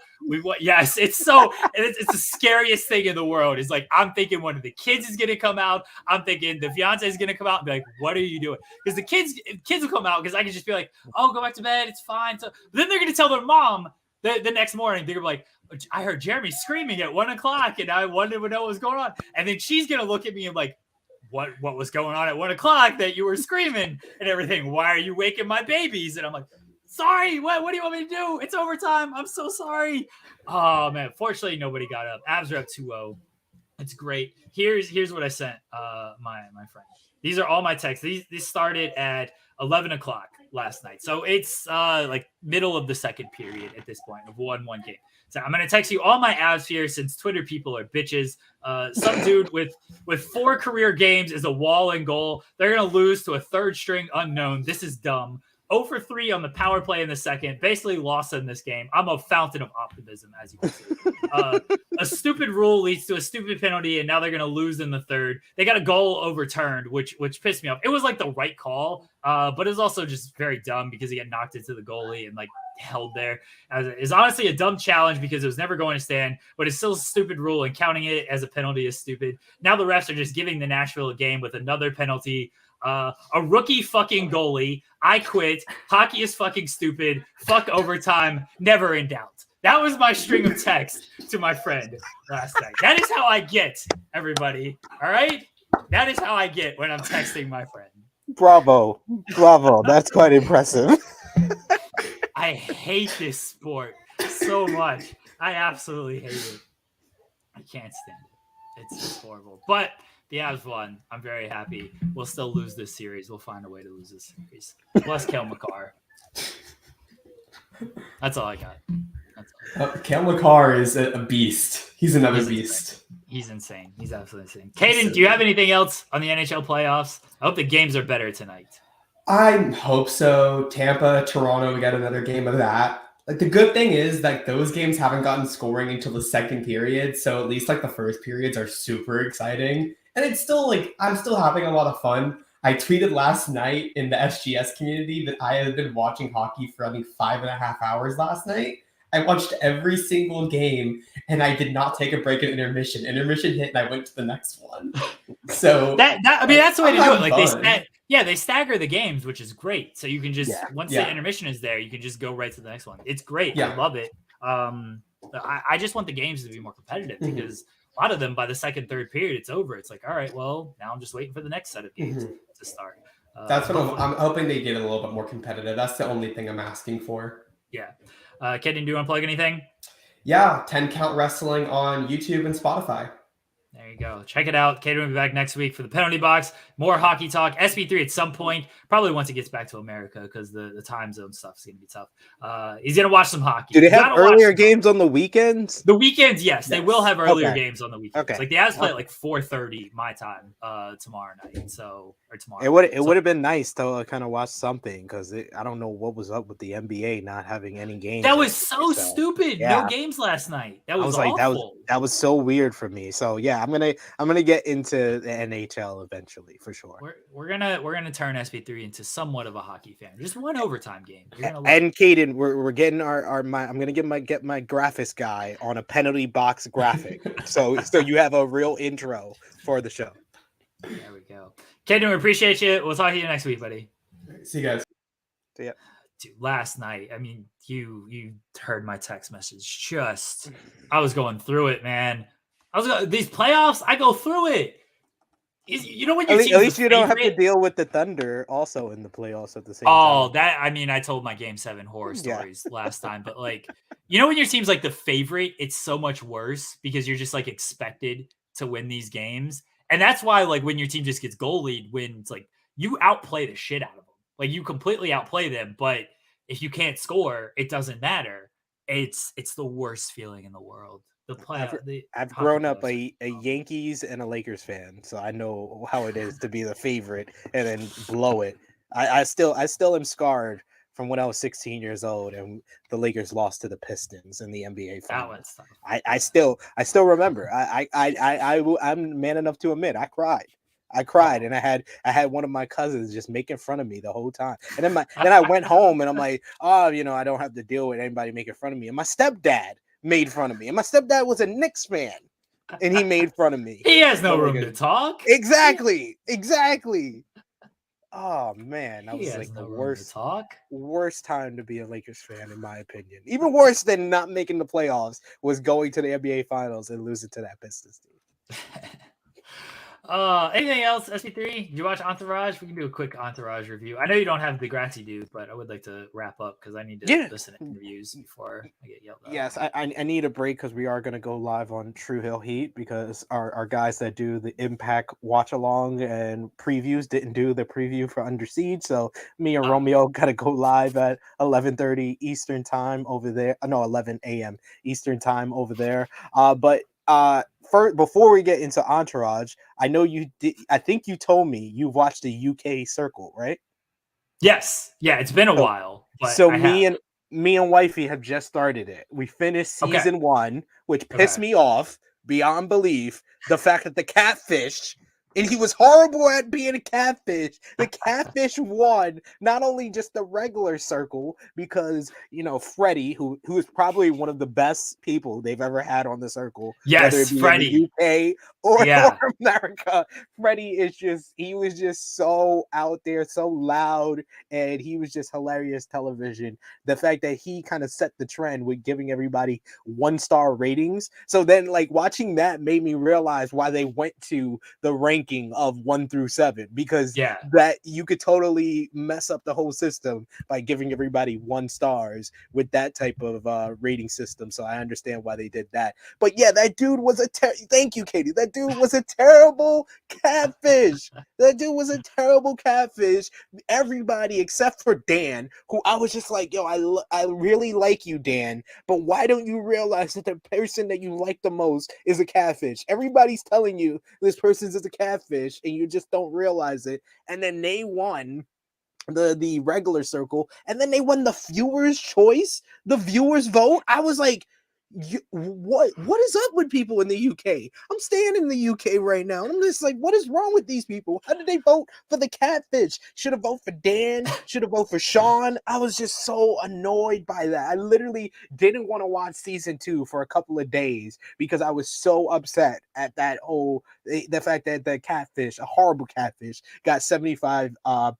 Yes, it's the scariest thing in the world. It's like, I'm thinking one of the kids is going to come out. I'm thinking the fiance is going to come out and be like, what are you doing? Because the kids will come out because I can just be like, oh, go back to bed. It's fine. So but then they're going to tell their mom the next morning. They're like, I heard Jeremy screaming at 1 o'clock and I wanted to know what was going on. And then she's going to look at me and like, what was going on at 1 o'clock that you were screaming and everything? Why are you waking my babies? And I'm like, sorry, what do you want me to do? It's overtime. I'm so sorry. Oh man. Fortunately, nobody got up. Avs are up 2-0. It's great. Here's what I sent my friend. These are all my texts. These started at 11 o'clock last night. So it's like middle of the second period at this point of 1-1 game. So I'm going to text you all my Avs here since Twitter people are bitches. Some dude with 4 career games is a wall and goal. They're going to lose to a third string unknown. This is dumb. 0 for 3 on the power play in the second. Basically lost in this game. I'm a fountain of optimism, as you can see. A stupid rule leads to a stupid penalty, and now they're going to lose in the third. They got a goal overturned, which pissed me off. It was like the right call, but it was also just very dumb because he got knocked into the goalie and like held there. It's honestly a dumb challenge because it was never going to stand, but it's still a stupid rule, and counting it as a penalty is stupid. Now the refs are just giving the Nashville a game with another penalty. A rookie fucking goalie. I quit. Hockey is fucking stupid. Fuck overtime. Never in doubt. That was my string of text to my friend last night. That is how I get, everybody. All right? That is how I get when I'm texting my friend. Bravo. That's quite impressive. I hate this sport so much. I absolutely hate it. I can't stand it. It's just horrible. But the Avs won. I'm very happy. We'll still lose this series. We'll find a way to lose this series. Plus Kel McCarr. That's all I got. Kel McCarr is a beast. He's another beast. He's insane. He's absolutely insane. Caden, do you have anything else on the NHL playoffs? I hope the games are better tonight. I hope so. Tampa, Toronto, we got another game of that. Like the good thing is that those games haven't gotten scoring until the second period. So at least like the first periods are super exciting. And it's still like, I'm still having a lot of fun. I tweeted last night in the SGS community that I had been watching hockey for I think 5.5 hours last night. I watched every single game and I did not take a break at intermission. Intermission hit and I went to the next one. So that's the way to do it. Like they stagger the games, which is great. So you can just once the intermission is there, you can just go right to the next one. It's great. Yeah. I love it. I just want the games to be more competitive because a lot of them by the second, third period, it's over. It's like, all right, well, now I'm just waiting for the next set of games to start. That's what I'm hoping they get a little bit more competitive. That's the only thing I'm asking for. Yeah. Kedan, do you want to plug anything? Yeah, 10 Count Wrestling on YouTube and Spotify. There you go. Check it out. Kedan will be back next week for the penalty box. More hockey talk. SB3 at some point, probably once he gets back to America because the time zone stuff is going to be tough. He's going to watch some hockey. Do they have earlier games on the weekends? The weekends, yes. They will have earlier games on the weekends. Okay. Like the Avs play at like 4:30 my time tomorrow night. Tomorrow. It would have been nice to kind of watch something because I don't know what was up with the NBA not having any games. That was so stupid. Yeah. No games last night. That was awful. that was so weird for me. So yeah, I'm gonna get into the NHL eventually for sure. We're gonna turn SP3 into somewhat of a hockey fan. Just one overtime game. You're gonna love And Caden, we're getting I'm gonna get my graphics guy on a penalty box graphic. so you have a real intro for the show. There we go. Caden, we appreciate you. We'll talk to you next week, buddy. See you guys. See ya. Dude, last night, I mean, you heard my text message. I was going through it, man. These playoffs, I go through it. You know when at least you don't have to deal with the Thunder also in the playoffs at the same time. I told my Game 7 horror stories last time, but like, you know when your team's like the favorite, it's so much worse because you're just like expected to win these games. And that's why like when your team just gets goal lead, when it's like you outplay the shit out of them. Like you completely outplay them, but if you can't score, it doesn't matter. It's the worst feeling in the world. I've grown up a Yankees and a Lakers fan, so I know how it is to be the favorite and then blow it. I still am scarred from when I was 16 years old and the Lakers lost to the Pistons in the NBA Finals. I still remember. I'm man enough to admit I cried and I had one of my cousins just making fun of me the whole time. And then I went home and I'm like, oh, I don't have to deal with anybody making fun of me. And my stepdad made fun of me. And my stepdad was a Knicks fan and he made fun of me. He has no room to talk. Exactly. Oh man, that was like the worst time to be a Lakers fan in my opinion. Even worse than not making the playoffs was going to the NBA Finals and losing to that Pistons team. Anything else, SP3? Did you watch Entourage? We can do a quick Entourage review. I know you don't have the Grassy dude, but I would like to wrap up because I need to listen to interviews before I get yelled at. Yes, I need a break because we are going to go live on True Hill Heat because our guys that do the Impact watch along and previews didn't do the preview for Under Siege. So me and Romeo got to go live at 11:30 Eastern time over there. No, 11 a.m. Eastern time over there. First, before we get into Entourage, I know you did. I think you told me you watched the UK Circle, right? Yes. Yeah, it's been a while. But so me and wifey have just started it. We finished season 1, which pissed me off beyond belief. The fact that the catfish. And he was horrible at being a catfish. The catfish won not only just the regular circle, because Freddie, who is probably one of the best people they've ever had on the circle, whether it be Freddie in the UK or America. Freddie was just so out there, so loud, and he was just hilarious television. The fact that he kind of set the trend with giving everybody 1-star ratings. So then, like, watching that made me realize why they went to the ranking of 1 through 7, because that you could totally mess up the whole system by giving everybody 1 stars with that type of rating system. So I understand why they did that. But yeah, that dude was thank you, Katie. That dude was a terrible catfish. That dude was a terrible catfish. Everybody except for Dan, who I was just like, yo, I really like you, Dan, but why don't you realize that the person that you like the most is a catfish? Everybody's telling you this person is a catfish and you just don't realize it. And then they won the regular circle, and then they won the viewers' choice, the viewers' vote. I was like, what is up with people in the UK? I'm staying in the UK right now, and I'm just like, what is wrong with these people? How did they vote for the catfish? Should have voted for Dan, should have voted for Sean. I was just so annoyed by that. I literally didn't want to watch season 2 for a couple of days because I was so upset at that the fact that the catfish, a horrible catfish, got 75,000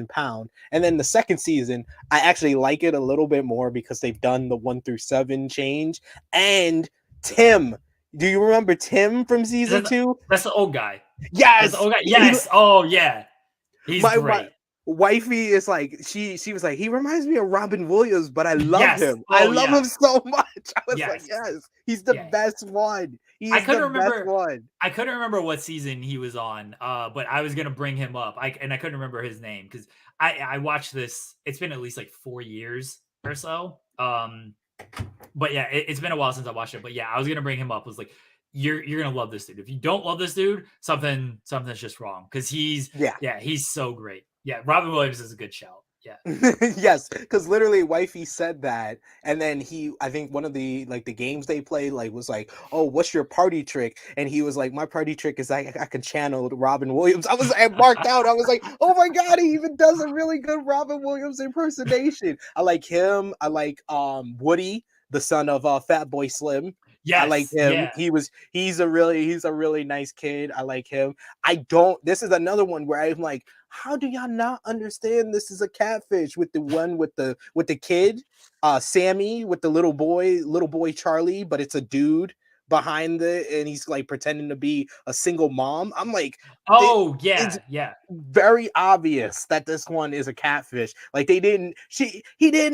pound. And then the second season, I actually like it a little bit more because they've done the 1 through 7 change. And Tim, do you remember Tim from season 2? That's the old guy. Yes. The old guy. Yes. Oh yeah. He's great. Wifey is like, she was like, he reminds me of Robin Williams, but I love him. I love him so much. I was like, yes, he's the best one. I couldn't remember what season he was on, but I was gonna bring him up. I couldn't remember his name because I watched this. It's been at least like 4 years or so. But yeah, it's been a while since I watched it. But yeah, I was gonna bring him up. I was like, you're gonna love this dude. If you don't love this dude, something's just wrong because he's so great. Yeah, Robin Williams is a good shout. Yes, because literally wifey said that, and then I think one of the games they played was like, oh, what's your party trick? And he was like, my party trick is I can channel Robin Williams. I marked out. I was like, oh my god, he even does a really good Robin Williams impersonation. I like him. I like Woody, the son of Fat Boy Slim. Yes, I like him. yeah. He's a really nice kid. I like him. This is another one where I'm like, how do y'all not understand this is a catfish with the one with the kid, Sammy, with the little boy Charlie, but it's a dude behind and he's like pretending to be a single mom. I'm like, oh it's yeah. very obvious that this one is a catfish. Like he didn't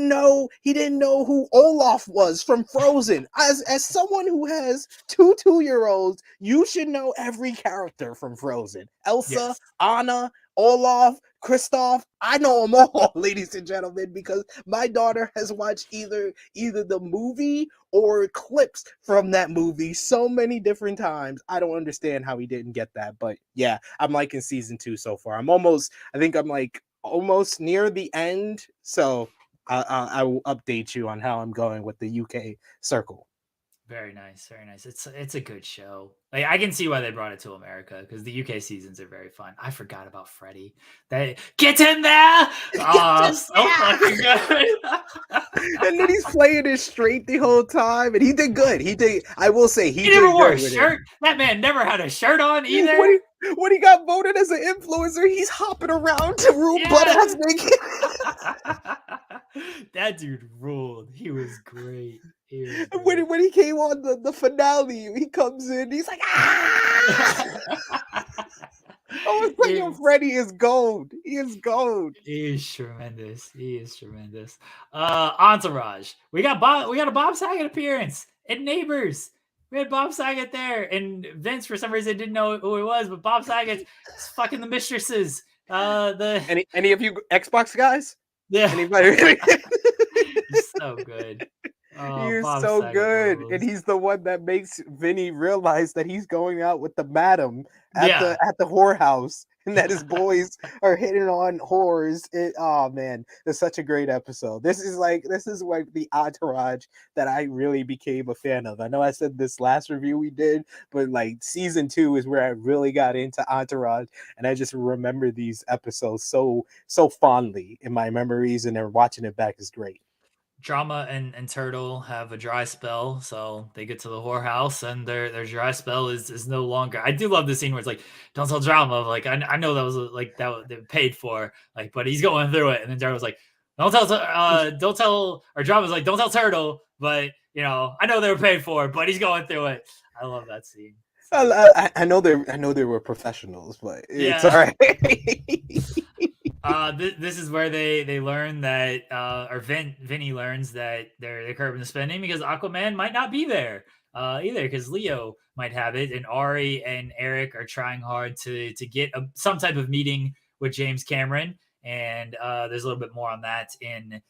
know who Olaf was from Frozen. As someone who has two 2-year-olds, you should know every character from Frozen. Elsa, Yes. Anna, Olaf, Kristoff. I know them all, ladies and gentlemen, because my daughter has watched either the movie or clips from that movie so many different times. I don't understand how he didn't get that, but yeah, I'm liking season 2 so far. I think I'm like almost near the end, so I will update you on how I'm going with the UK circle. Very nice, very nice. It's a good show. Like I can see why they brought it to America because the UK seasons are very fun. I forgot about Freddie. That get in there! So fucking good. And then he's playing it straight the whole time, and he did good. I will say he never did wore a good with shirt. That man never had a shirt on either. When he got voted as an influencer, he's hopping around to room butt ass naked. That dude ruled. He was great. When he came on the finale, he comes in, he's like, ah! I was like, yo, Freddie is gold. He is gold. He is tremendous. Entourage. We got a Bob Saget appearance in Neighbors. We had Bob Saget there, and Vince for some reason didn't know who he was, but Bob Saget's fucking the mistresses. Any of you Xbox guys? Yeah. Anybody? He's so good. He is so good, and he's the one that makes Vinny realize that he's going out with the madam at the whorehouse, and that his boys are hitting on whores. Oh man, it's such a great episode. This is like the entourage that I really became a fan of. I know I said this last review we did, but like season 2 is where I really got into Entourage, and I just remember these episodes so fondly in my memories, and then watching it back is great. Drama and Turtle have a dry spell, so they get to the whorehouse, and their dry spell is no longer. I do love the scene where it's like, don't tell Drama. Like I know that was like that they paid for, like, but he's going through it, and then Turtle's like, don't tell, or Drama's like, don't tell Turtle, but I know they were paid for, but he's going through it. I love that scene. I know they were professionals, but it's all right. This is where they learn that, or Vinny learns that they're curbing the spending because Aquaman might not be there either, because Leo might have it, and Ari and Eric are trying hard to get some type of meeting with James Cameron, and there's a little bit more on that in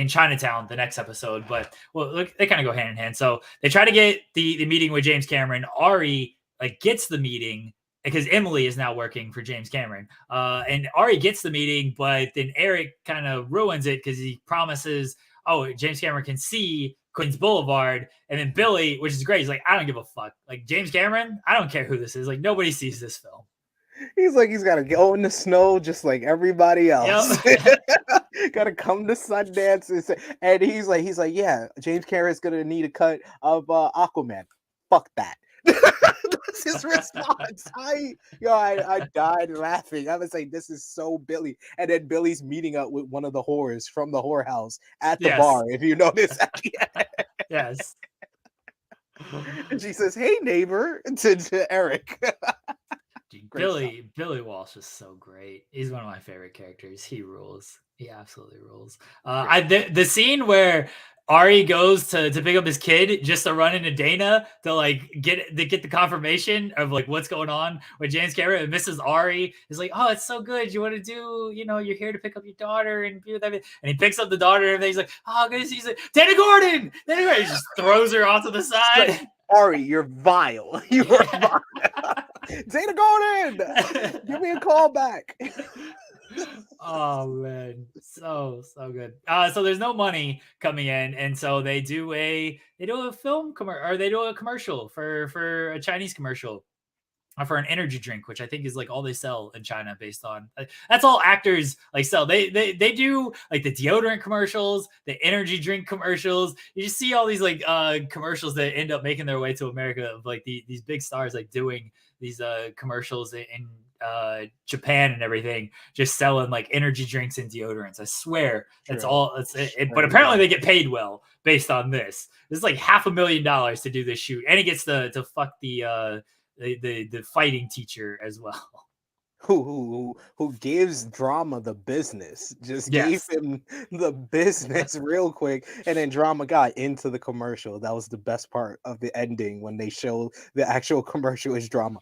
Chinatown, the next episode. But look, they kind of go hand in hand. So they try to get the meeting with James Cameron. Ari gets the meeting because Emily is now working for James Cameron. And Ari gets the meeting, but then Eric kind of ruins it because he promises, James Cameron can see Queens Boulevard. And then Billy, which is great, he's like, I don't give a fuck. Like, James Cameron, I don't care who this is. Like, nobody sees this film. He's like, he's got to go in the snow just like everybody else. Yep. Got to come to Sundance. And he's like, yeah, James Cameron's going to need a cut of Aquaman. Fuck that. That's his response. I died laughing. I was like, this is so Billy. And then Billy's meeting up with one of the whores from the whorehouse at the bar, if you notice. Yes. And she says, hey, neighbor, to Eric. Billy Walsh is so great. He's one of my favorite characters. He rules. He absolutely rules. The scene where Ari goes to pick up his kid just to run into Dana to get the confirmation of what's going on with James Cameron, and Mrs. Ari is like, oh, it's so good. You want to do, you're here to pick up your daughter and be with everything. And he picks up the daughter and everything. He's like, oh, good. He's like, Dana Gordon. He just throws her off to the side. Like, Ari, you're vile. You are vile. Dana Gordon, give me a call back. Oh man, so good. So there's no money coming in, and so they do a film or they do a commercial for a Chinese commercial for an energy drink, which I think is like all they sell in China based on that's all actors like sell. They do like the deodorant commercials, the energy drink commercials. You just see all these like commercials that end up making their way to America of like these big stars like doing these commercials in Japan and everything, just selling like energy drinks and deodorants. I swear that's all. But apparently they get paid well based on this. This is like $500,000 to do this shoot, and he gets to fuck the fighting teacher as well. Who gives Drama the business, just gave Yes. him the business real quick, and then Drama got into the commercial. That was the best part of the ending when they show the actual commercial is Drama.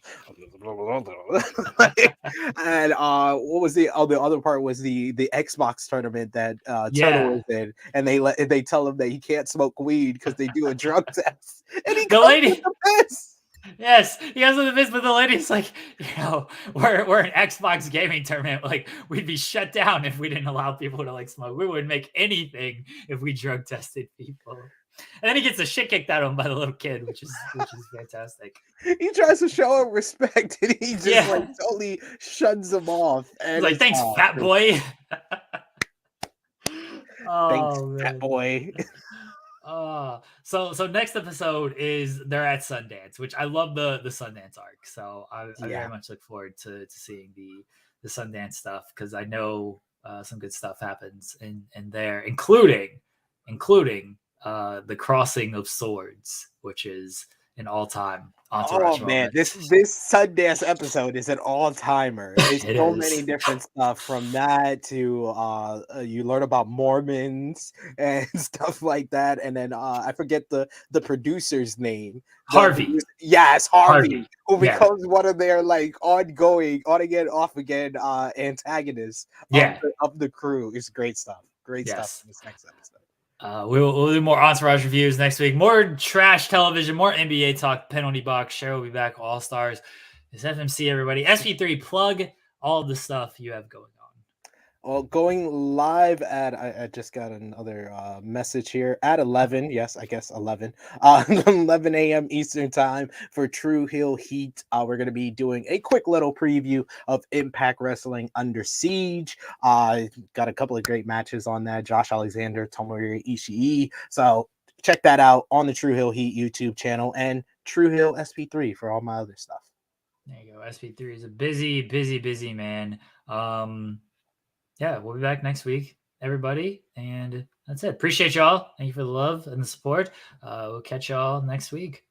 And what was the other part was the Xbox tournament that Turtle was in, and they tell him that he can't smoke weed because they do a drug test, and he comes with the piss. Yes, he has the biz, but the lady's like, you know, we're an Xbox gaming tournament. Like, we'd be shut down if we didn't allow people to like smoke. We wouldn't make anything if we drug tested people. And then he gets the shit kicked out of him by the little kid, which is fantastic. He tries to show him respect, and he just like totally shuns him off. And he's like, "Thanks, fat boy." Thanks, fat boy. So next episode is they're at Sundance, which I love the Sundance arc. So I very much look forward to seeing the Sundance stuff, because I know some good stuff happens in there, including the crossing of swords, which is an all-time entourage moment. This Sundance episode is an all-timer. There's so many different stuff from that to you learn about Mormons and stuff like that, and then I forget the producer's name. Harvey. Yes, Harvey, who becomes one of their like ongoing on again, off again antagonists of the crew. It's great stuff. Great stuff in this next episode. We'll do more Entourage reviews next week. More trash television, more NBA talk, penalty box. Cher will be back. All Stars. It's FMC, everybody. SP3, plug all the stuff you have going on. Well, going live at, I just got another message here at 11. Yes, I guess 11. 11 a.m. Eastern time for True Hill Heat. We're going to be doing a quick little preview of Impact Wrestling Under Siege. Got a couple of great matches on that. Josh Alexander, Tomohiro Ishii. So check that out on the True Hill Heat YouTube channel and True Hill SP3 for all my other stuff. There you go. SP3 is a busy man. Yeah, we'll be back next week, everybody. And that's it. Appreciate y'all. Thank you for the love and the support. We'll catch y'all next week.